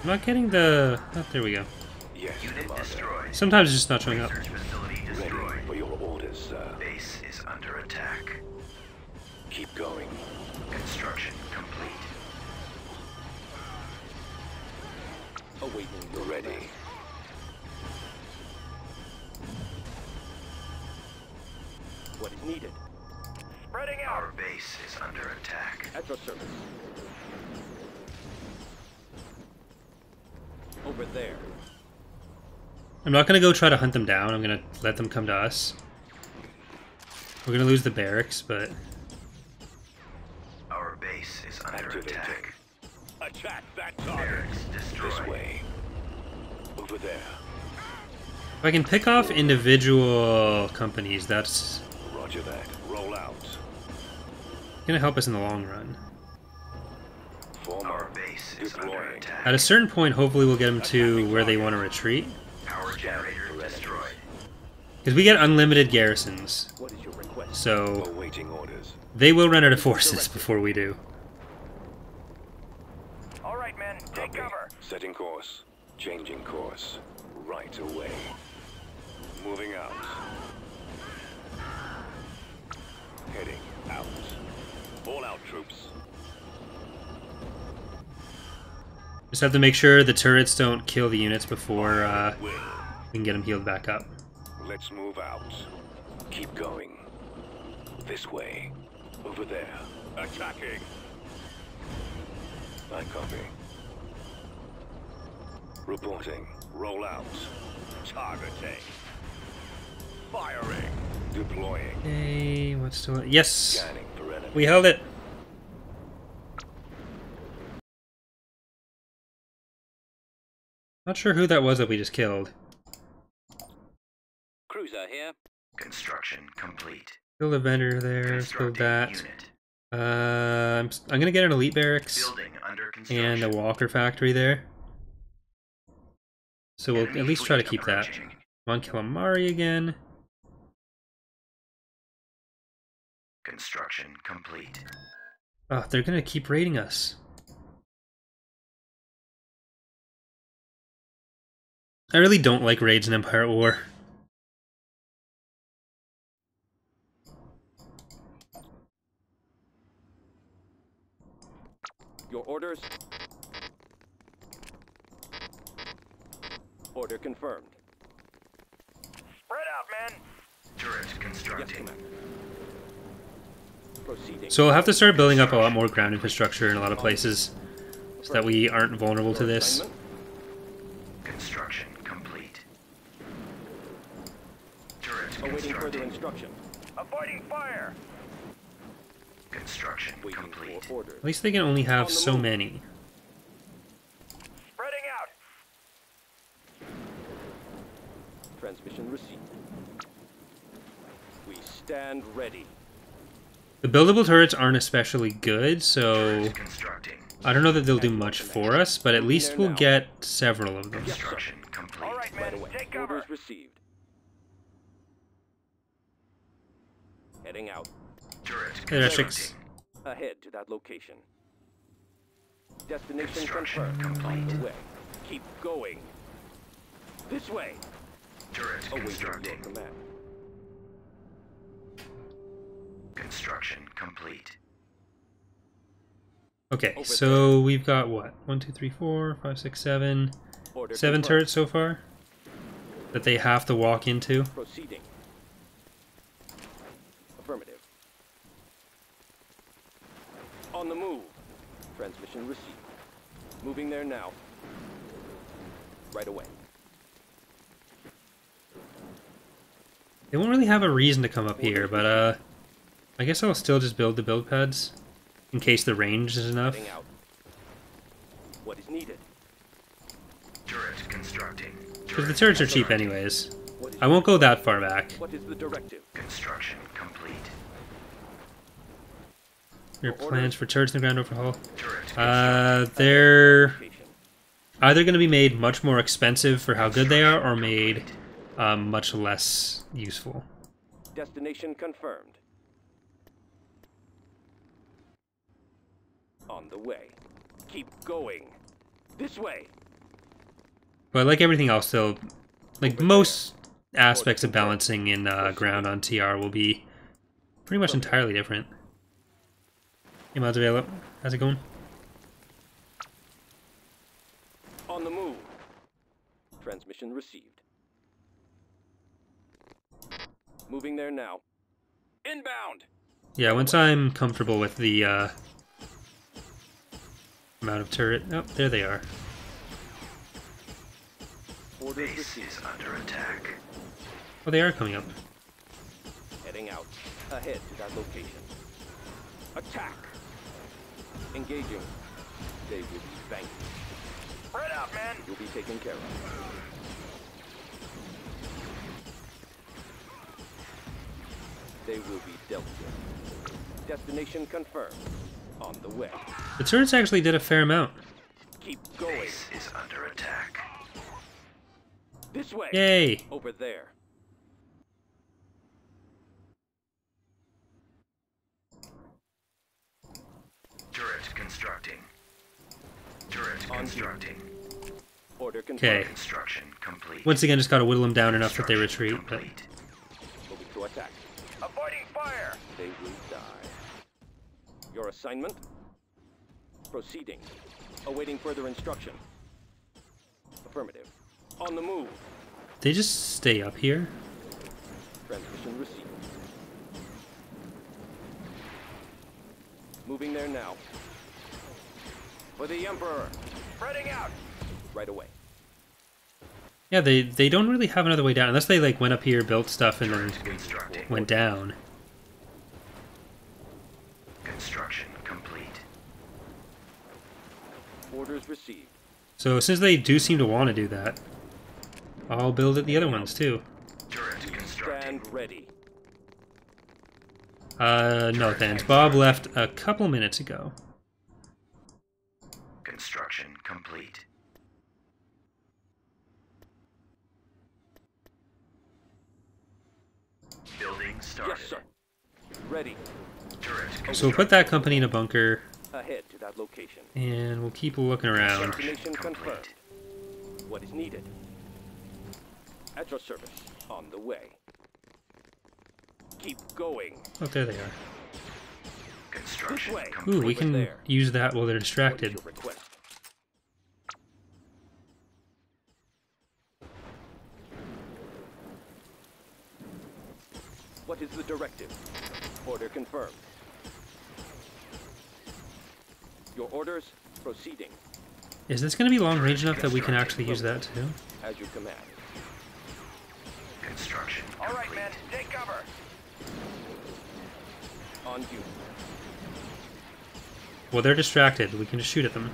I'm not getting the... Oh, there we go. Yes, Unit Commander. destroyed. Sometimes it's just not showing up. Research facility Ready destroyed. for your orders, sir. Base is under attack. Keep going. Construction complete. Awaiting your Ready. What is needed? Spreading out. Our base is under attack. At your service. Over there. I'm not going to go try to hunt them down. I'm going to let them come to us. We're going to lose the barracks, but... Our base is under attack. Attack that target. Barracks destroyed. This way. Over there. If I can pick off individual companies, that's Roger that. Roll out. going to help us in the long run. Form Our up. base is under Deploying. attack. At a certain point, hopefully we'll get them to where they want to retreat. Power generator destroyed. Because we get unlimited garrisons, What is your request? so Awaiting orders. they will run out of forces before we do. All right, men. Take Copy. cover. Setting course. Changing course. Right away. Moving out. Heading out. All out, troops. Just have to make sure the turrets don't kill the units before Will. we can get them healed back up. Let's move out. Keep going. This way. Over there. Attacking. I copy. Reporting. Roll out. Targeting. Firing. Deploying. Okay, what's still... Yes! Scanning for enemy. We held it! Not sure who that was that we just killed. Cruiser here. Construction complete. Build a vendor there, let's build Constructing that. unit. I'm gonna get an elite barracks Building under construction. and a walker factory there. So we'll Enemy at least try to fleet keep that. approaching. Come on, calamari again. Construction complete. Oh, they're gonna keep raiding us. I really don't like raids in Empire at War. Your orders. Order confirmed. Spread out, men. Turret Yes, constructing. Commander. Proceeding. So we'll have to start building up a lot more ground infrastructure in a lot of places so that we aren't vulnerable to Your this. assignment? Construction complete. Turret Awaiting further constructing. instruction. Avoiding fire. Construction Waiting complete. for orders. At least they can only have so many. Spreading out. Transmission received. We stand ready. The buildable turrets aren't especially good, so Turret constructing. I don't know that they'll do much for us, but at least we'll get several of them. Construction complete. Right away. Take cover. Orders received. Heading out. Turret Hey there, constructing. chicks. Ahead to that location. Destination Construction confirmed. On complete. the way. Keep going. This way. Turret Awaiting your constructing. command. Construction complete. Okay, Over so we've got what? 1, 2, 3, 4, 5, 6, 7. Order 7 confirmed. turrets so far that they have to walk into. Proceeding. Affirmative. On the move. Transmission received. Moving there now. Right away. They won't really have a reason to come up here, but I guess I'll still just build the build pads in case the range is enough. Heading out. What is needed? Turret constructing. Because the turrets are cheap anyways. What is I won't go that far back. What is the directive? Construction complete. Your plans for turrets in the ground overhaul? Turret They're Location. either going to be made much more expensive for how good they are, or made much less useful. Destination confirmed. On the way. Keep going. This way. But like everything else, though, like most aspects of balancing in ground on TR will be pretty much entirely different. Hey, Mozzarella, how's it going? On the move. Transmission received. Moving there now. Inbound. Yeah, once I'm comfortable with the amount of turret... Oh, there they are. Orders Base received. is under attack. Oh, they are coming up. Heading out. Ahead to that location. Attack. Engaging. They will be vanquished. Spread out, men. You'll be taken care of. They will be dealt with. Destination confirmed. On the way. The turrets actually did a fair amount. Keep going. Base is under attack. This way. Yay! Over there. Turret constructing. Turret constructing. Order confirmed. Okay. Construction complete. Once again, just gotta whittle them down enough that they Construction retreat. But complete. Moving to attack. Avoiding fire. They will die. Your assignment? Proceeding. Awaiting further instruction. Affirmative. On the move. they just stay up here. Transmission received. Moving there now. For the Emperor. Spreading out. Right away. Yeah, they don't really have another way down unless they like went up here, built stuff, and then Turret constructing. went down. Construction complete. Orders received. So since they do seem to want to do that, I'll build it the other ones too. Turret constructing. Stand ready. No thanks. Bob left a couple minutes ago. Construction complete. Building started. Yes, sir. Ready. Turret So we'll put that company in a bunker, Ahead to that location. and we'll keep looking around. Destination complete. confirmed. What is needed? At your service. On the way. Keep going. Oh, there they are. Construction This way. complete. Ooh, we can there. use that while they're What is distracted. your request? What is the directive? Order confirmed. Your orders, proceeding. Is this going to be long range enough that we can actually use that too? As you command. Construction All right, complete. men. Take cover. On you. Well, they're distracted. We can just shoot at them.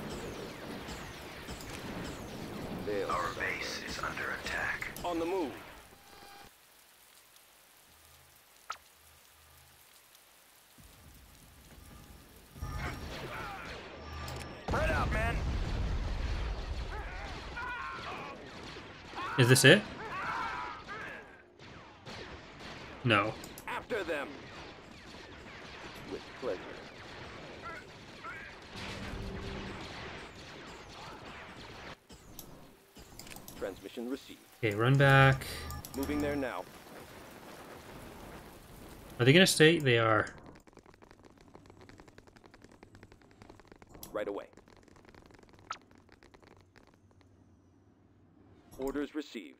They'll Our suffer. base is under attack. On the move. Spread out, men. Is this it? No. After them. With pleasure. Transmission received. Okay, run back. Moving there now. Are they going to stay? They are. Right away. Orders received.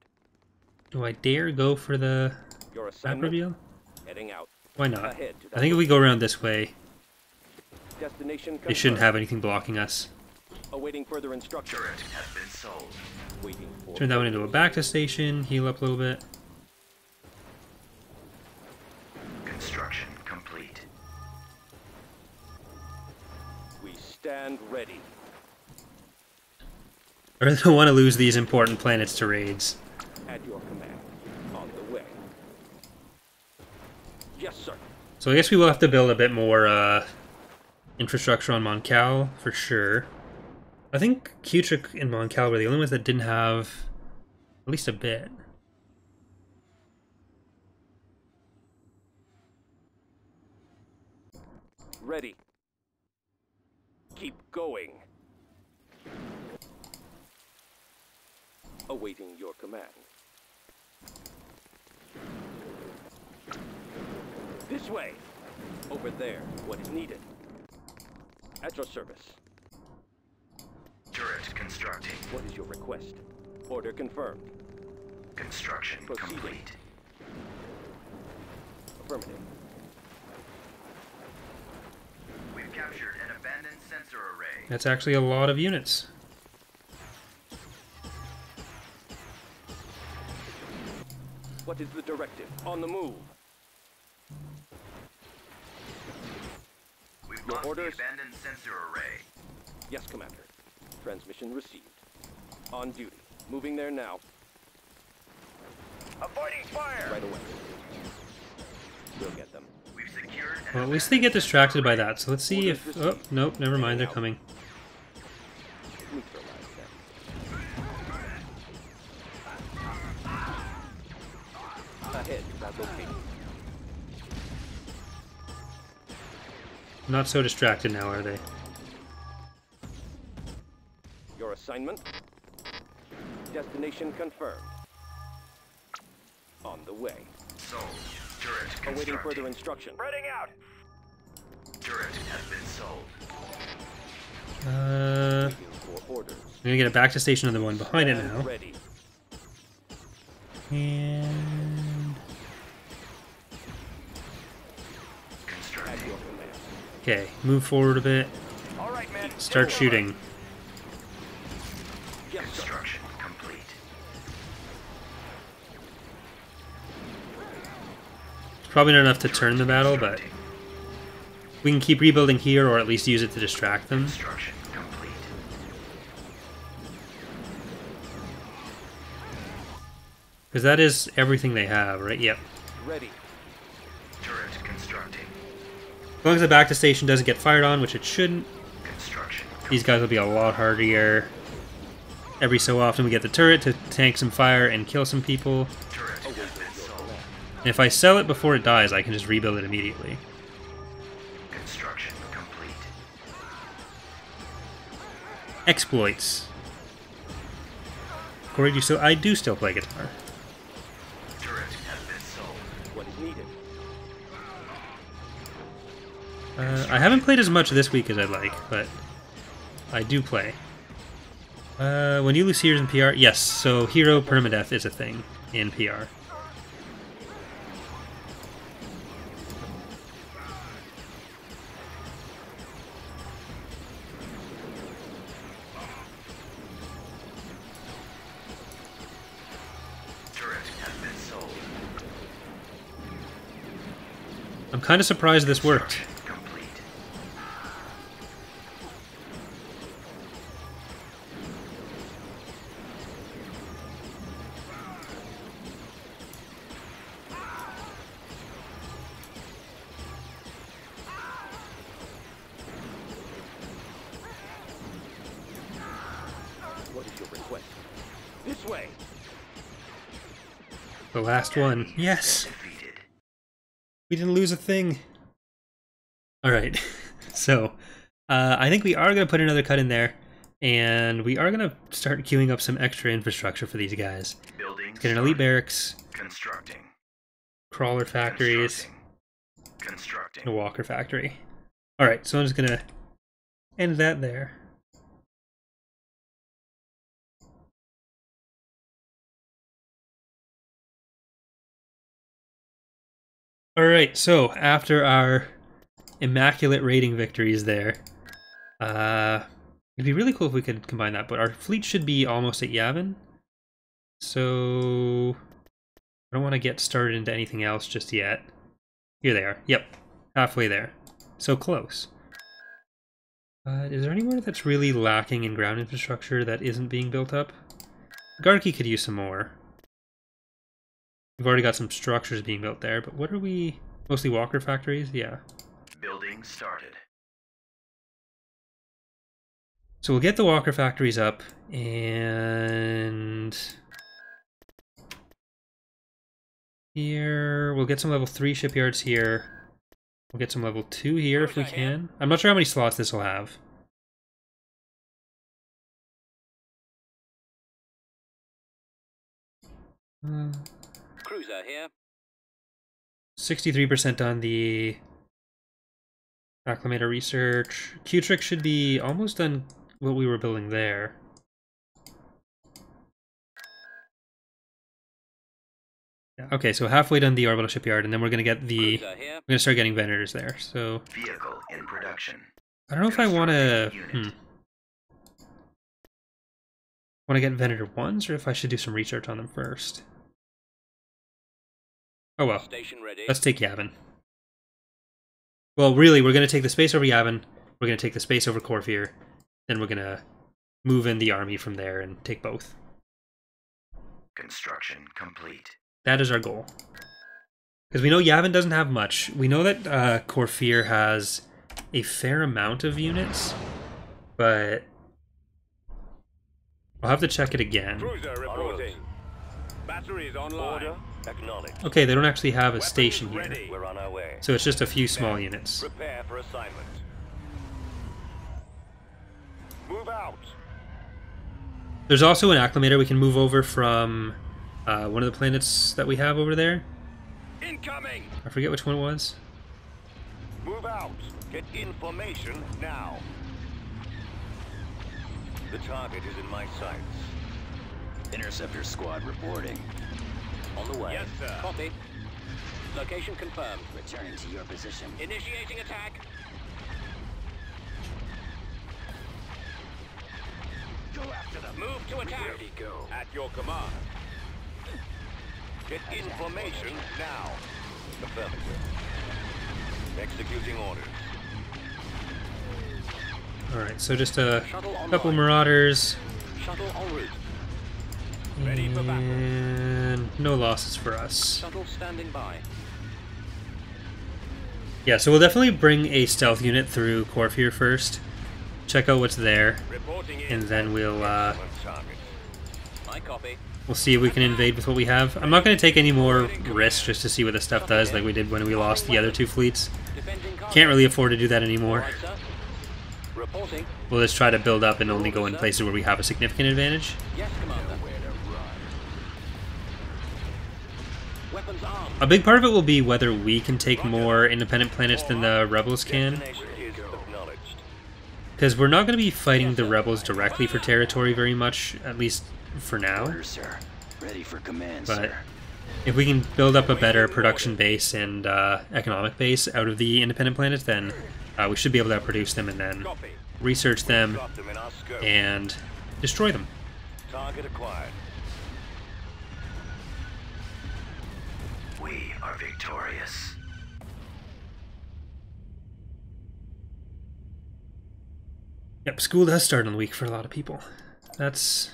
Do I dare go for the Your map assignment. reveal? Heading out. Why not? Ahead to I think if we go around this way, Destination they shouldn't confirmed. have anything blocking us. Awaiting further instructions. Turret has been sold. Waiting for. Turn that one into a back to station, heal up a little bit. Construction complete. We stand ready. I really don't want to lose these important planets to raids. At your command. On the way. Yes, sir. So I guess we will have to build a bit more infrastructure on Mon Cal, for sure. I think Kuchik and Mon Cal were the only ones that didn't have at least a bit. Ready. Keep going. Awaiting your command. This way. Over there. What is needed? At your service. Turret constructing. What is your request? Order confirmed. Construction Proceeding. complete. Affirmative. Captured an abandoned sensor array. That's actually a lot of units. What is the directive? On the move. We've Your lost orders? the abandoned sensor array. Yes, Commander. Transmission received. On duty. Moving there now. Avoiding fire! Right away. We'll get them. We've secured an Well, at least they get distracted by that. So let's see if... Oh, nope, never mind. They're coming. Neutralize them. Ahead to that location. Not so distracted now, are they? Your assignment? Destination confirmed. On the way. sold. Turret Awaiting constructing. further instruction. Spreading out! Turret has been sold. Waiting for orders. I'm gonna get it back to station on the one behind it now. Ready. And... At Constructing. your command. okay, move forward a bit. All right, men. Start shooting. Yes, sir. Construction complete. It's probably not enough to turn the battle, but we can keep rebuilding here, or at least use it to distract them. Construction complete. Because that is everything they have, right? Yep. Ready. Turret constructing. As long as the back to station doesn't get fired on, which it shouldn't, Construction. these guys will be a lot hardier. Every so often we get the turret to tank some fire and kill some people. Turret has been sold. And if I sell it before it dies, I can just rebuild it immediately. Construction complete. Exploits. Corey, I do still play guitar. Turret has been sold. What is needed? I haven't played as much this week as I'd like, but I do play. When you lose heroes in PR, yes, so hero permadeath is a thing in PR. Turret has been sold. I'm kind of surprised this worked. Complete. What is your request? This way. The last one. Yes! Defeated. We didn't lose a thing. Alright, so I think we are going to put another cut in there, and we are going to start queuing up some extra infrastructure for these guys. Building. Let's get an elite barracks, Constructing. crawler factories, Constructing. and a walker factory. Alright, so I'm just going to end that there. Alright, so after our immaculate raiding victories there, it'd be really cool if we could combine that, but our fleet should be almost at Yavin, so I don't want to get started into anything else just yet. Here they are. Yep, halfway there. So close. Is there anywhere that's really lacking in ground infrastructure that isn't being built up? Garki could use some more. We've already got some structures being built there, but what are we... mostly walker factories? Yeah. Building started. So we'll get the walker factories up, and... here... we'll get some level 3 shipyards here. We'll get some level 2 here if we can. I'm not sure how many slots this will have. Cruiser here. 63% on the Acclimator research. Q-Trick should be almost done what we were building there. Yeah, okay, so halfway done the orbital shipyard, and then we're gonna get the... Cruiser here. we're gonna start getting vendors there, so... Vehicle in production. I don't know if I want to... Want to get Venator 1s, or if I should do some research on them first. Oh well. Station ready. Let's take Yavin. Well, really, we're going to take the space over Yavin, we're going to take the space over Corfir, then we're going to move in the army from there and take both. Construction complete. That is our goal. Because we know Yavin doesn't have much. We know that Corfir has a fair amount of units, but I'll have to check it again. Cruiser reporting. Batteries online. Order acknowledged. Okay, they don't actually have a station here, Ready. We're on our way. so it's just a few small units. Prepare for assignment. Move out. There's also an acclimator we can move over from one of the planets that we have over there. Incoming. I forget which one it was. Move out. Get information now. The target is in my sights. Interceptor squad reporting. On the way. Yes, sir. Copy. Location confirmed. Returning to your position. Initiating attack. Go after them. Move to attack. Ready, go. At your command. Get information now. Affirmative. Executing orders. Alright, so just a Shuttle online. couple Marauders, Shuttle en route. Ready for battle. and no losses for us. Shuttle standing by. Yeah, so we'll definitely bring a stealth unit through Corfir first, check out what's there, Reporting in. and then we'll Excellent target. I copy. we'll see if we can invade with what we have. I'm not going to take any more risks just to see what this stuff does, like we did when we lost the other two fleets. Defending cargo. Can't really afford to do that anymore. Right, sir. Reporting. We'll just try to build up and only go in places where we have a significant advantage. Yes, Commander. Weapons armed. A big part of it will be whether we can take more independent planets than the rebels can, Destination is acknowledged. because we're not going to be fighting the rebels directly for territory very much, at least for now. Orders, sir. Ready for command, But sir. if we can build up a better production base and economic base out of the independent planets, then we should be able to produce them and then Copy. research them Drop them in our scope. and destroy them. Target acquired. We are victorious. Yep, school does start in a week for a lot of people. That's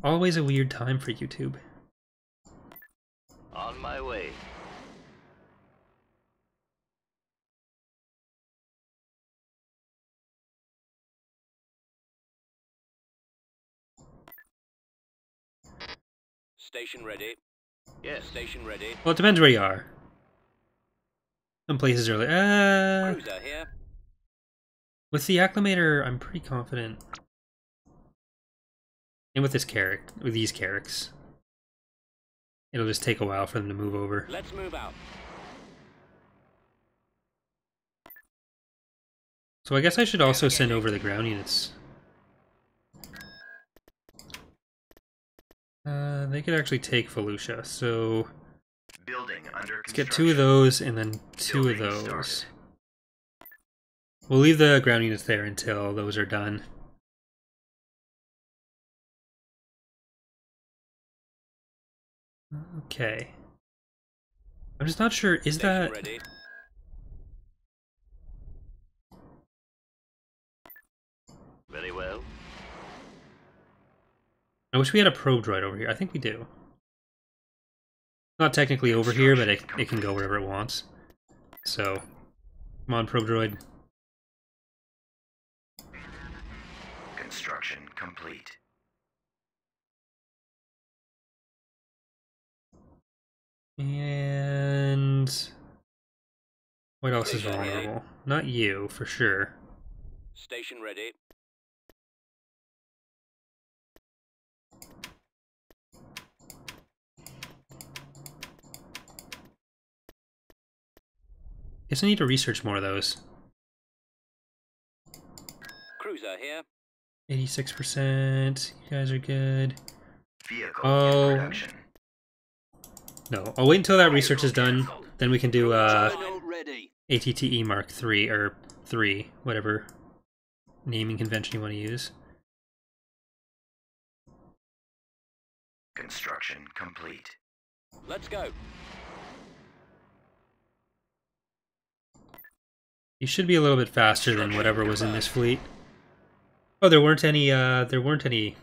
always a weird time for YouTube. On my way. Station ready. Yes. Station ready. Well, it depends where you are. Some places are like, Cruiser here. with the acclimator, I'm pretty confident. And with this with these Carracks, it'll just take a while for them to move over. Let's move out. So I guess I should also send over the ground units. They could actually take Volusia, so Building under let's get construction. 2 of those and then 2 of Building those. started. We'll leave the ground units there until those are done. Okay. I'm just not sure, is Station that... ready. Very well. I wish we had a probe droid over here. I think we do. Not technically over here, but it can go wherever it wants. So, come on, probe droid. Construction complete. And... what else is vulnerable? Not you, for sure. Station ready. Guess I need to research more of those. Cruiser here. 86%. You guys are good. Vehicle Oh. in production. No, I'll wait until that research is done. Then we can do Terminal ready. ATTE Mark III, or 3, whatever naming convention you want to use. Construction complete. Let's go. You should be a little bit faster than whatever was in this fleet. Oh, there weren't any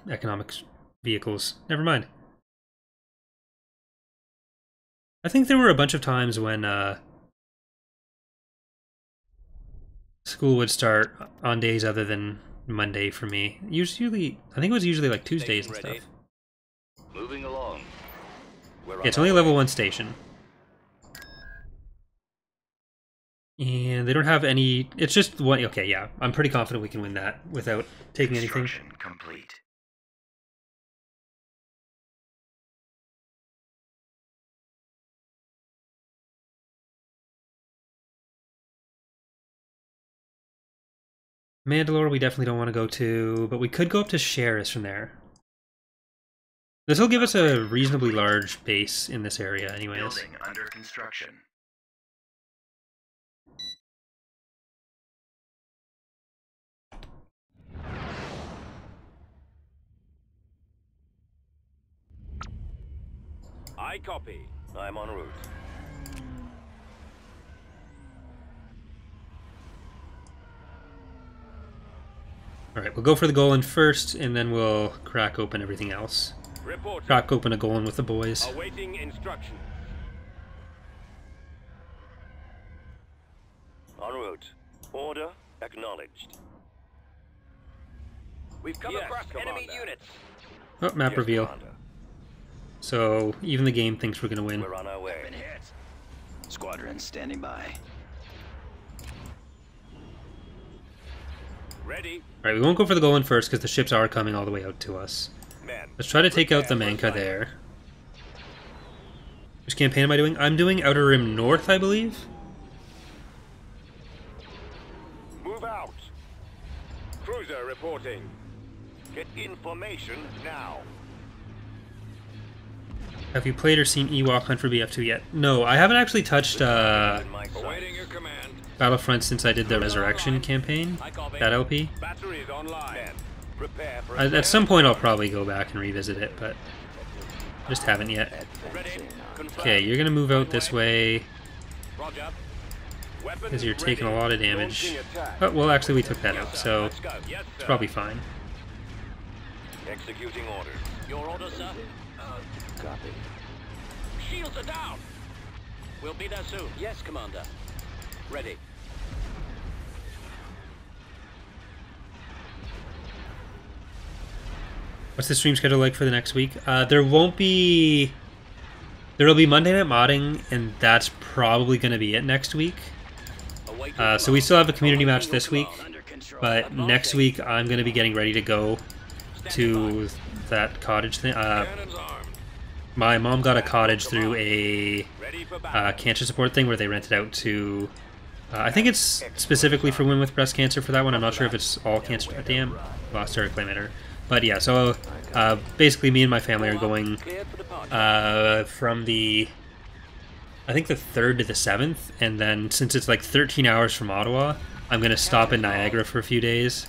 economic vehicles. Never mind. I think there were a bunch of times when school would start on days other than Monday for me. Usually, I think it was usually like Tuesdays and stuff. Moving along. Yeah, it's only a level 1 station. And they don't have any... It's just one... Okay, yeah. I'm pretty confident we can win that without taking anything. Construction complete. Mandalore we definitely don't want to go to, but we could go up to Sheris from there. This will give us a reasonably large base in this area anyways. Building under construction. I copy. I'm en route. Alright, we'll go for the Golan first, and then we'll crack open everything else. Reporting. Crack open a Golan with the boys. Awaiting instructions. En route. Order acknowledged. We've come across enemy units. Oh, map Yes, reveal. Commander. So, even the game thinks we're gonna win. We're on our way. Squadron standing by. Ready. Alright, we won't go for the Golan first, because the ships are coming all the way out to us. Men. Let's try to take out the Manka there. Which campaign am I doing? I'm doing Outer Rim North, I believe? Move out. Cruiser reporting. Get information now. Have you played or seen Ewok Hunt for BF2 yet? No, I haven't actually touched Awaiting your command. Battlefront since I did the Resurrection campaign, that LP. Batteries online. Men. Prepare for At some point I'll probably go back and revisit it, but just haven't yet. Ready. Okay, you're gonna move out this way, Roger. Weapons because you're taking a ready. lot of damage. Launching attack. Oh, well actually we took that out, so Let's go. Yes, it's sir. probably fine. Executing orders. Your order, sir? Copy. Shields are down. We'll be there soon. Yes, Commander. Ready. What's the stream schedule like for the next week? There'll be Monday Night Modding, and that's probably going to be it next week. So we still have a community match this week, but next week I'm going to be getting ready to go to that cottage thing. Cannons armed. My mom got a cottage through a Ready for battle. cancer support thing where they rent it out to... I think it's specifically for women with breast cancer for that one. I'm not sure if it's all cancer. Damn, lost her reclamator. But yeah, so basically me and my family are going Cleared for departure. from the... I think the 3rd to the 7th, and then since it's like 13 hours from Ottawa, I'm going to stop in Niagara for a few days,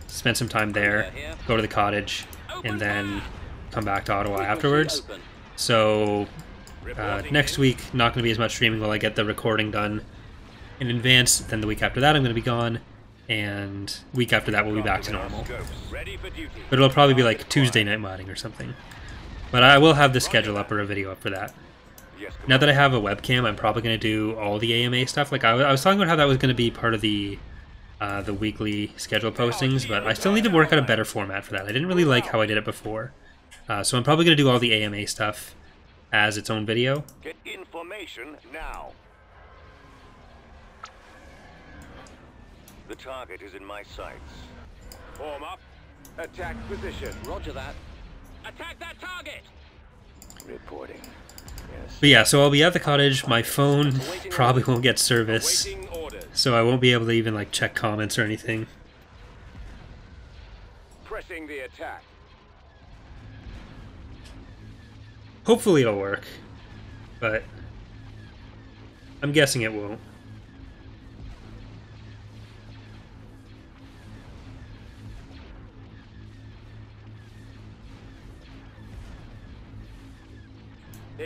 spend some time there, go to the cottage, and then come back to Ottawa afterwards. Open. So next week, not going to be as much streaming while I get the recording done in advance. Then the week after that, I'm going to be gone, and week after that, we'll be back to normal. Ready for duty. But it'll probably be like Tuesday night modding or something. But I will have the schedule up or a video up for that. Yes, Now that I have a webcam, I'm probably going to do all the AMA stuff. Like I was talking about how that was going to be part of the weekly schedule postings, but I still need to work out a better format for that. I didn't really like how I did it before. So I'm probably going to do all the AMA stuff as its own video. Get information now. The target is in my sights. Form up. Attack position. Roger that. Attack that target! Reporting. Yes. But yeah, so I'll be at the cottage. My phone probably won't get service, Awaiting orders. so I won't be able to even like check comments or anything. Pressing the attack. Hopefully it'll work, but I'm guessing it won't.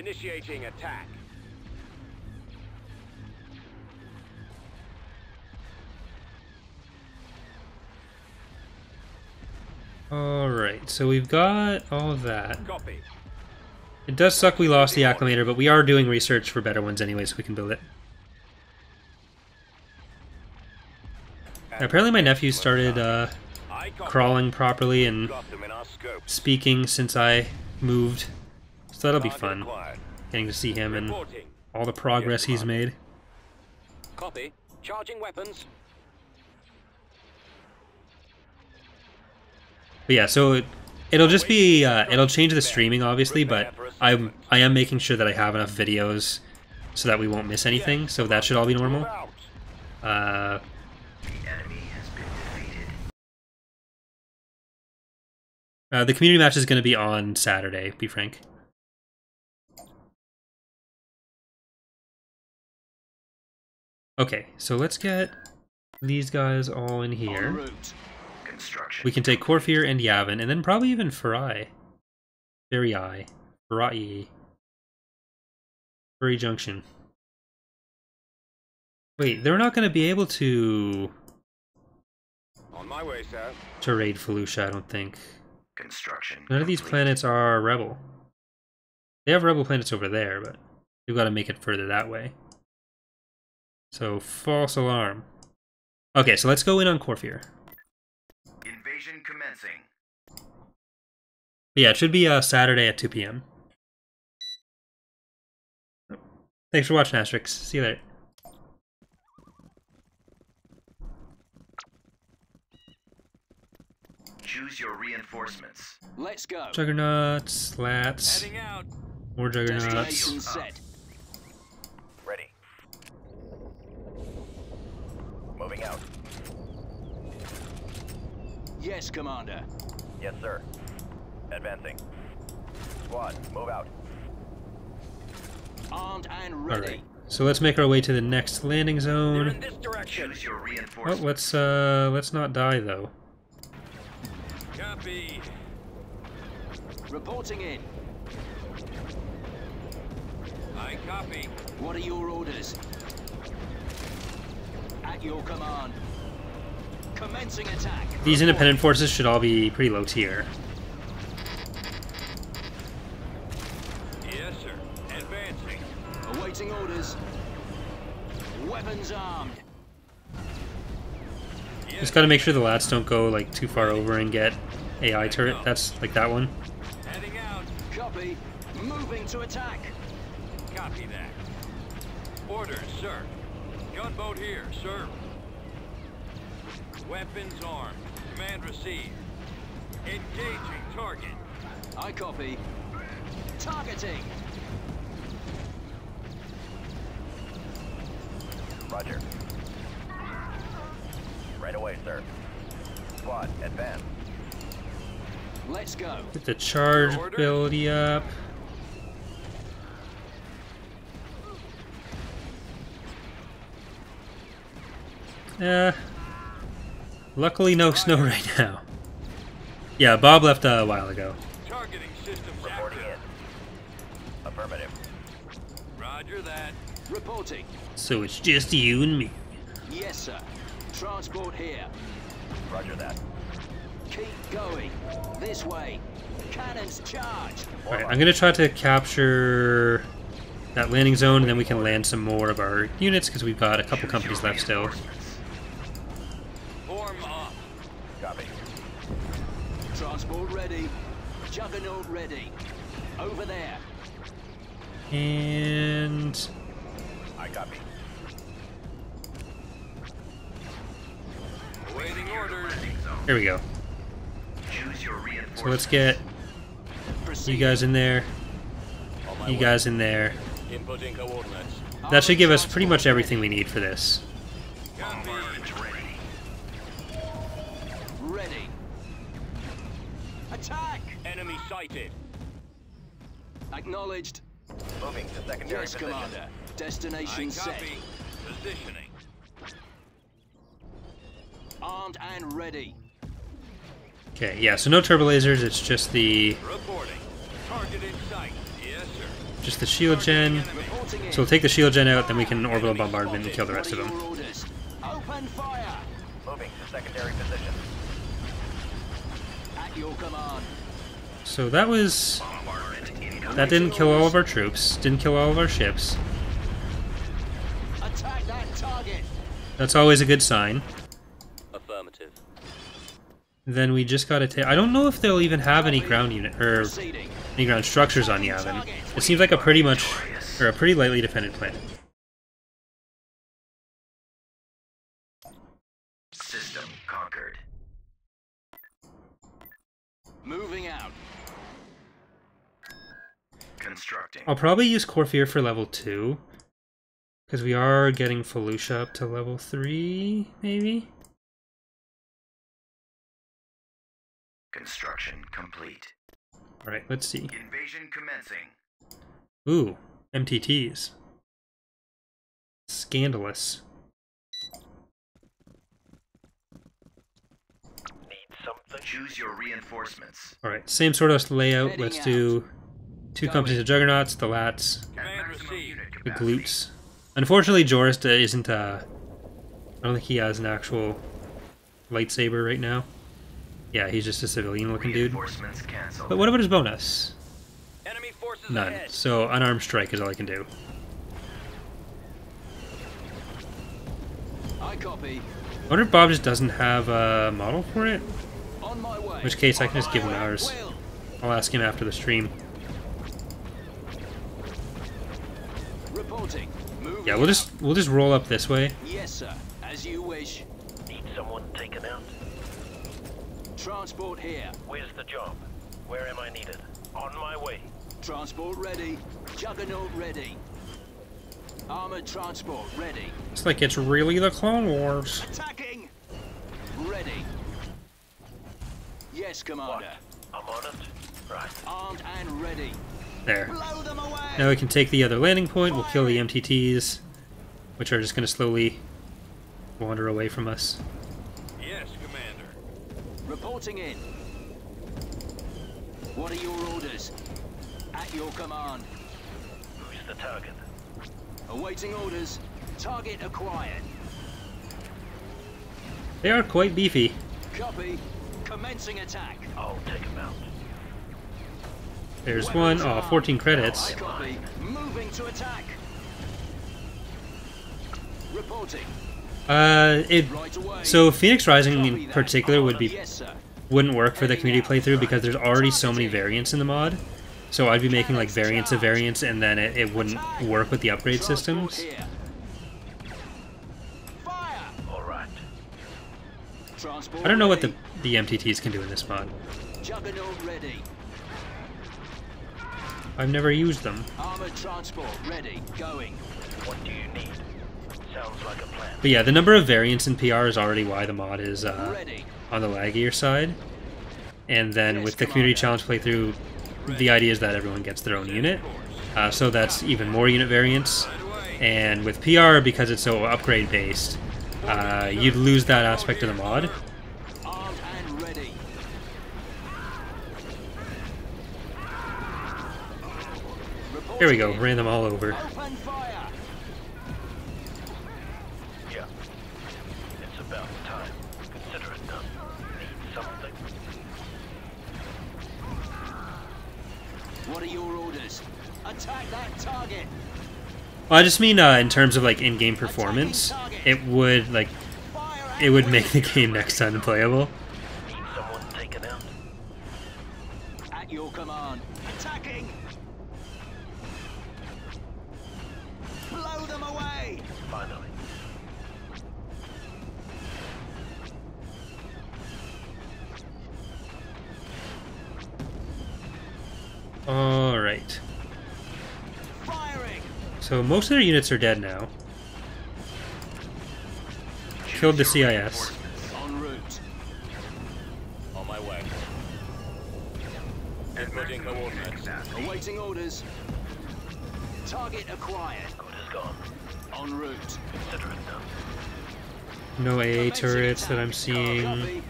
Initiating attack. Alright, so we've got all of that. Copy. It does suck we lost the acclimator, but we are doing research for better ones anyway, so we can build it. Apparently my nephew started crawling properly and Got them in our scope. speaking since I moved, so that'll be Target fun, acquired. getting to see him and Reporting. all the progress he's made. Copy. Charging weapons. But yeah, so it'll just be it'll change the streaming obviously, but I am making sure that I have enough videos so that we won't miss anything. So that should all be normal. Move out. The enemy has been defeated. The community match is going to be on Saturday. Be frank. Okay, so let's get these guys all in En here. route. Construction. We can take Corfir and Yavin, and then probably even Farai. Farai Junction. Wait, they're not going to be able to On my way, sir. raid Felucia, I don't think. Construction. None of these complete. planets are rebel. They have rebel planets over there, but we've got to make it further that way. So, false alarm. Okay, so let's go in on Corfir. Invasion commencing. Yeah, it should be Saturday at 2 p.m. Thanks for watching, Asterix. See you later. Choose your reinforcements. Let's go. Juggernauts, Lats, Heading out. more Juggernauts. Destination set. Ready. Moving out. Yes, Commander. Yes, sir. Advancing. Squad, move out. Armed and ready. Alright, so let's make our way to the next landing They're zone. in this direction. Choose your Oh, reinforcements. let's not die though. Copy. Reporting in. I copy. What are your orders? At your command. Commencing attack. These independent forces should all be pretty low tier. Yes, sir. Advancing. Awaiting orders. Weapons armed. Yes, Just gotta make sure the Lats don't go like too far over and get AI turret. That's like that one. heading out. Copy. Moving to attack. Copy that. Orders, sir. Gunboat here, sir. Weapons armed. Command received. Engaging target. I copy. Targeting. Roger. Right away, sir. Squad, advance. Let's go. Get the charge ability up. Luckily no snow right now. Yeah, Bob left a while ago. Targeting systems Reporting active. in. Affirmative. Roger that. Reporting. So it's just you and me. Yes, sir. Transport here. Roger that. Keep going. This way. Cannons charged. Alright, I'm gonna try to capture that landing zone and then we can land some more of our units because we've got a couple companies left still. Form up. Copy. Transport ready. Juggernaut ready. Over there. And I copy. Awaiting orders. there we go. Choose your So reinforcements. let's get Proceed. you guys in there, On my you way. guys in there. Inputting coordinates. That should give us pretty much everything we need for this. Copy. Ready. Ready. Attack. Enemy sighted. Acknowledged. Moving to secondary Yes, position. Commander. I Destination set. copy. Positioning. Armed and ready. Okay, yeah, so no turbo lasers, it's just the Reporting. Target in sight. Yes, sir. just the shield gen. So we'll take the shield gen out, then we can orbital bombardment and kill the rest of them. Open fire! Moving to secondary position. At your command. So that was... That didn't kill all of our troops, didn't kill all of our ships. Attack that target. That's always a good sign. Affirmative. Then we just gotta take... I don't know if they'll even have any ground unit, or any ground structures on Yavin. It seems like a pretty lightly defended planet. System conquered. Moving out. Constructing. I'll probably use Corfear for level 2. Because we are getting Felucia up to level 3, maybe? Construction complete. Alright, let's see. Invasion commencing. Ooh, MTTs. Scandalous. Need something. Choose your reinforcements. Alright, same sort of layout. Let's do 2 companies of Juggernauts, the Lats, Command received. the Glutes. Unfortunately, Joris isn't, I don't think he has an actual lightsaber right now. Yeah, he's just a civilian-looking dude. Reinforcements canceled. But what about his bonus? Enemy forces None. ahead. So, unarmed strike is all I can do. I copy. I wonder if Bob just doesn't have a model for it? On my way. In which case, I can just give him ours. Will. I'll ask him after the stream. Reporting. Moving Yeah, we'll just roll up this way. Yes, sir. As you wish. Need someone taken out? Transport here. Where's the job? Where am I needed? On my way. Transport ready. Juggernaut ready. Armored transport ready. It's like it's really the Clone Wars. Attacking. Ready. Yes, Commander. I'm on it. Right. Armed and ready. There. Blow them away. Now we can take the other landing point. We'll kill the MTTs, which are just going to slowly wander away from us. Yes, Commander. Reporting in. What are your orders? At your command. Who's the target? Awaiting orders. Target acquired. They are quite beefy. Copy. Commencing attack. I'll take him out. There's one. Oh, 14 credits. I copy. Moving to attack. Reporting. Right away. So Phoenix Rising in particular Yes, wouldn't work for the community playthrough because there's already so many variants in the mod. So I'd be making like variants of variants, and then it wouldn't work with the upgrade systems. Fire. All right. I don't know what the MTTs can do in this mod. Juggernaut ready. I've never used them. Armored transport ready. Going. What do you need? Sounds like a plan. But yeah, the number of variants in PR is already why the mod is Ready. on the laggier side. And then with the community challenge playthrough, the idea is that everyone gets their own unit. So that's even more unit variants. And with PR, because it's so upgrade based, you'd lose that aspect of the mod. Armed and ready. Here we go, ran them all over. Open fire. Yeah. It's about time. Consider it done. Need something? What are your orders? Attack that target. Well, I just mean in terms of like in-game performance, it would make the game next time playable. Need someone taken out? At your command. Attacking. Blow them away. Finally. All right. Firing. So most of their units are dead now. Killed the CIS. En route. On my way. Inputting coordinates. Awaiting orders. Target acquired. Good is gone. En route. Consider it done. No AA Commencing turrets that attack. I'm seeing. Copy.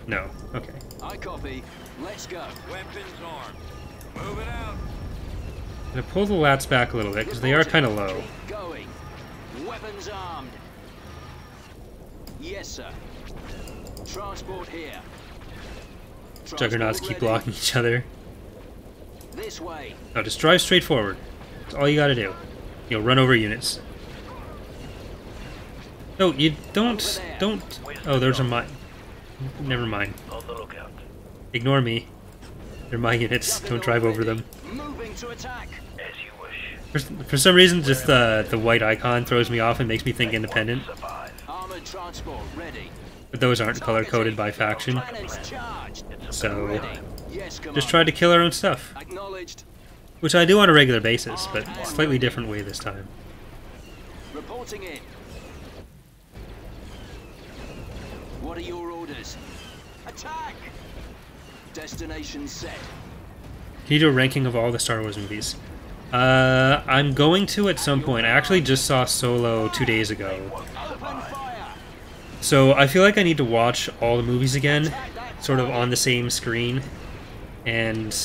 No. Okay. I copy. Let's go. Weapons armed. Moving out. I'm gonna pull the lats back a little bit because they are kind of low. Going. Weapons armed. Yes, sir. Transport here. Juggernauts keep blocking each other. This way. No, just drive straight forward. That's all you gotta do. You'll run over units. No, you don't. Oh, there's a mine. Never mind. On the lookout. Ignore me. They're my units. Don't drive over them. Moving to attack. As you wish. For some reason, just the white icon throws me off and makes me think independent. Survive. Armored transport ready. But those aren't color-coded by faction. Cannons charged. So, Ready. Yes, just try to kill our own stuff. Acknowledged. Which I do on a regular basis, but a slightly different way this time. Reporting in. What are your orders? Attack! Destination set. Can you do a ranking of all the Star Wars movies? I'm going to at some point. I actually just saw Solo 2 days ago. Open fire! So I feel like I need to watch all the movies again, sort of on the same screen, and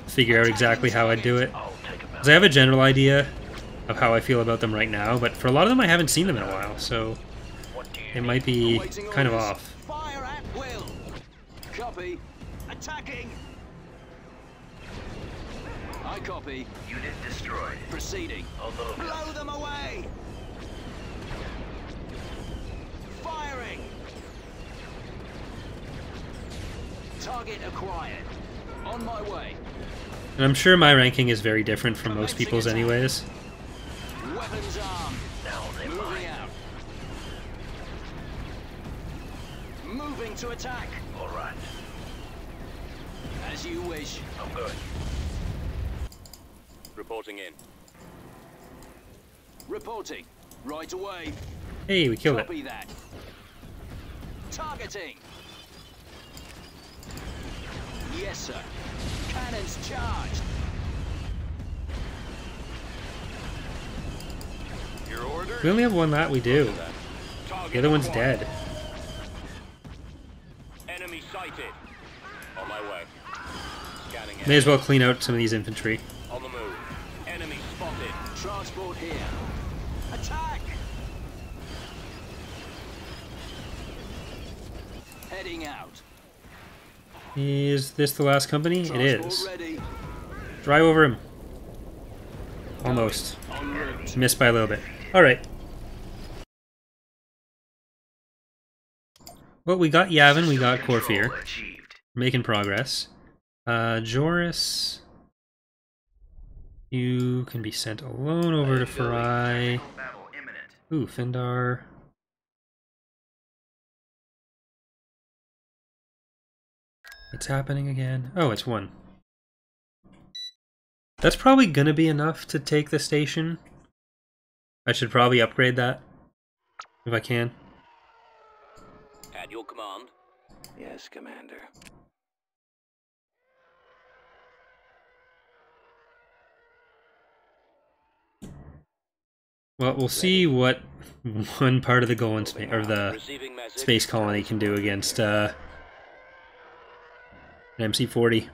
figure out exactly how I'd do it. I'll take him out. Because I have a general idea of how I feel about them right now, but for a lot of them I haven't seen them in a while, so What do you it might be Awaiting kind of orders. off. Fire at will. Copy. Attacking. I copy. Unit destroyed. Proceeding. On the lookout. Blow them away. Firing. Target acquired. On my way. And I'm sure my ranking is very different from most people's anyways. Weapons armed. Now they Moving mine. out. Moving to attack. All right. As you wish. I'm good. Reporting in. Reporting. Right away. Hey, we killed it. Copy that. Targeting. Yes, sir. Cannons charged. Your order? We only have one lat, we do. Target The other one's acquired. dead. Enemy sighted. On my way. Scanning May as well clean out some of these infantry. On the move. Enemy spotted. Transport here. Attack! Heading out. Is this the last company? It Transport is. ready. Drive over him. Almost. En route. Missed by a little bit. Alright. Well, we got Yavin, we got Korfir. Control achieved. Making progress. Joris. You can be sent alone over to Farai. Battle imminent. Ooh, Findar. What's happening again? Oh, it's one. That's probably gonna be enough to take the station. I should probably upgrade that. If I can. At your command. Yes, Commander. Well, we'll see what one part of the Golan space or the Receiving message. space colony can do against an MC-40.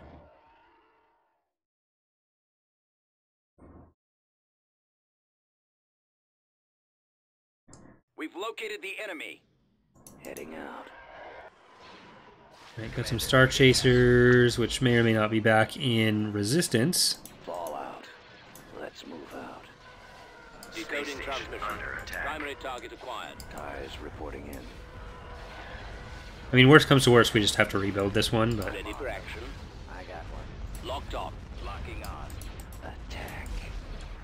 We've located the enemy. Heading out. Right, got some Star Chasers, which may or may not be back in Resistance. Fallout. Let's move out. Decoding station transmission. under attack. Primary target acquired. Tires reporting in. I mean, worst comes to worst, we just have to rebuild this one, but Ready for action. I got one. Locked on. Locking on. Attack.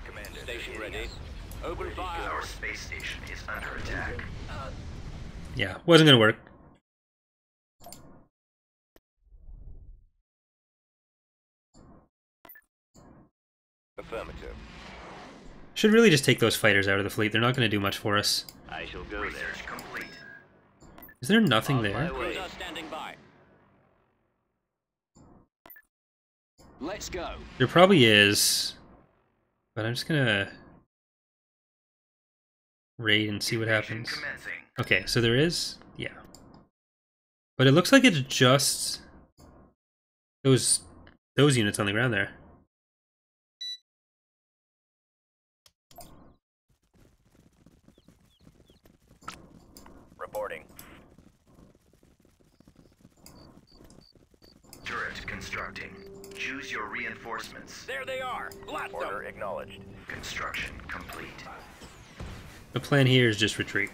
Commander. Station ready. Open fire. Our space station is under attack. yeah, wasn't gonna work. Affirmative. Should really just take those fighters out of the fleet. They're not gonna do much for us. I shall go there. Research complete. Is there nothing On my there? way. Cruiser standing by. Let's go. There probably is, but I'm just gonna raid and see what Invasion happens. Commencing. Okay, so there is, yeah. But it looks like it's just those units on the ground there. reporting. Turret constructing. Choose your reinforcements. There they are. Blast them. Order acknowledged. Construction complete. The plan here is just retreat.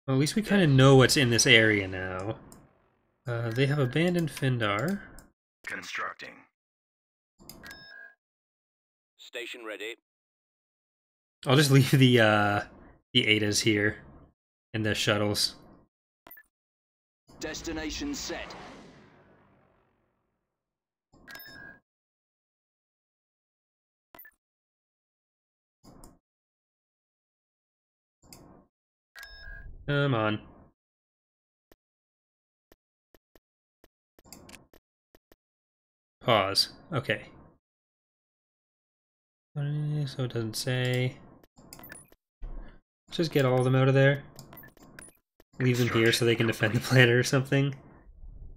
Well, at least we kind of know what's in this area now. They have abandoned Findar. Constructing. Station ready. I'll just leave the Adas here and the shuttles. Destination set. Come on. Pause. Okay. So it doesn't say. Just get all of them out of there. Leave them here so they can defend the planet or something.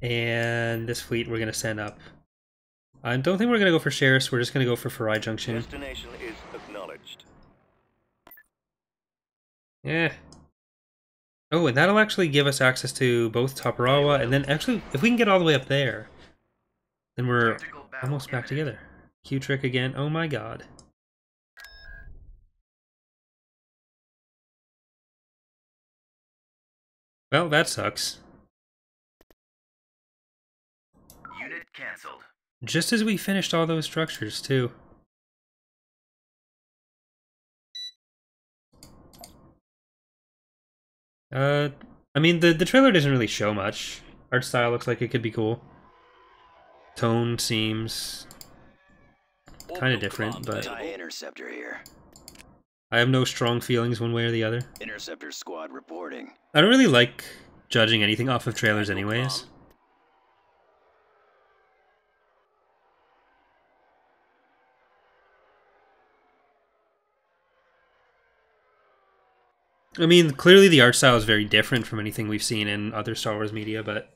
And this fleet we're going to send up. I don't think we're going to go for Sheriffs, we're just going to go for Farai Junction. Destination is acknowledged. Yeah. Oh, and that'll actually give us access to both Taparawa, and then actually, if we can get all the way up there, then we're almost back together. Q-Trick again, oh my god. Well, that sucks. Unit cancelled. Just as we finished all those structures, too. I mean, the trailer doesn't really show much. Art style looks like it could be cool. Tone seems kind of different, but TIE Interceptor here. I have no strong feelings one way or the other. Interceptor squad reporting. I don't really like judging anything off of trailers anyways. I mean, clearly the art style is very different from anything we've seen in other Star Wars media, but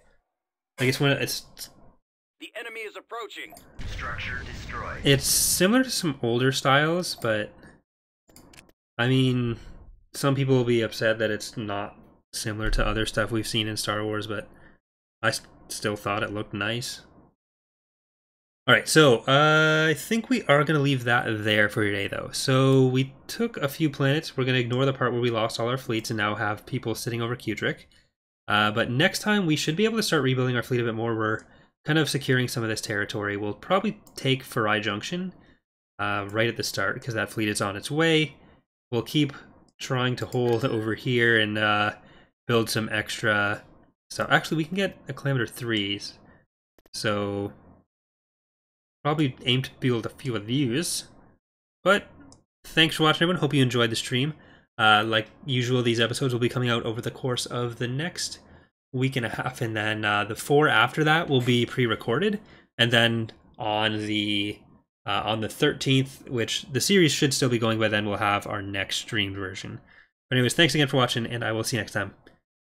I guess when it's... The enemy is approaching. Structure destroyed. It's similar to some older styles, but... I mean, some people will be upset that it's not similar to other stuff we've seen in Star Wars, but I still thought it looked nice. Alright, so I think we are going to leave that there for today, though. So we took a few planets. We're going to ignore the part where we lost all our fleets and now have people sitting over Q-Trick. But next time we should be able to start rebuilding our fleet a bit more. We're kind of securing some of this territory. We'll probably take Farai Junction right at the start because that fleet is on its way. We'll keep trying to hold over here and build some extra stuff. Actually, we can get Acclamator 3s. So... probably aim to build a few of these. But thanks for watching, everyone. Hope you enjoyed the stream. Like usual, these episodes will be coming out over the course of the next week and a half, and then the 4 after that will be pre-recorded. And then on the 13th, which the series should still be going by then, we'll have our next streamed version. But anyways, thanks again for watching, and I will see you next time.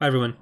Bye, everyone.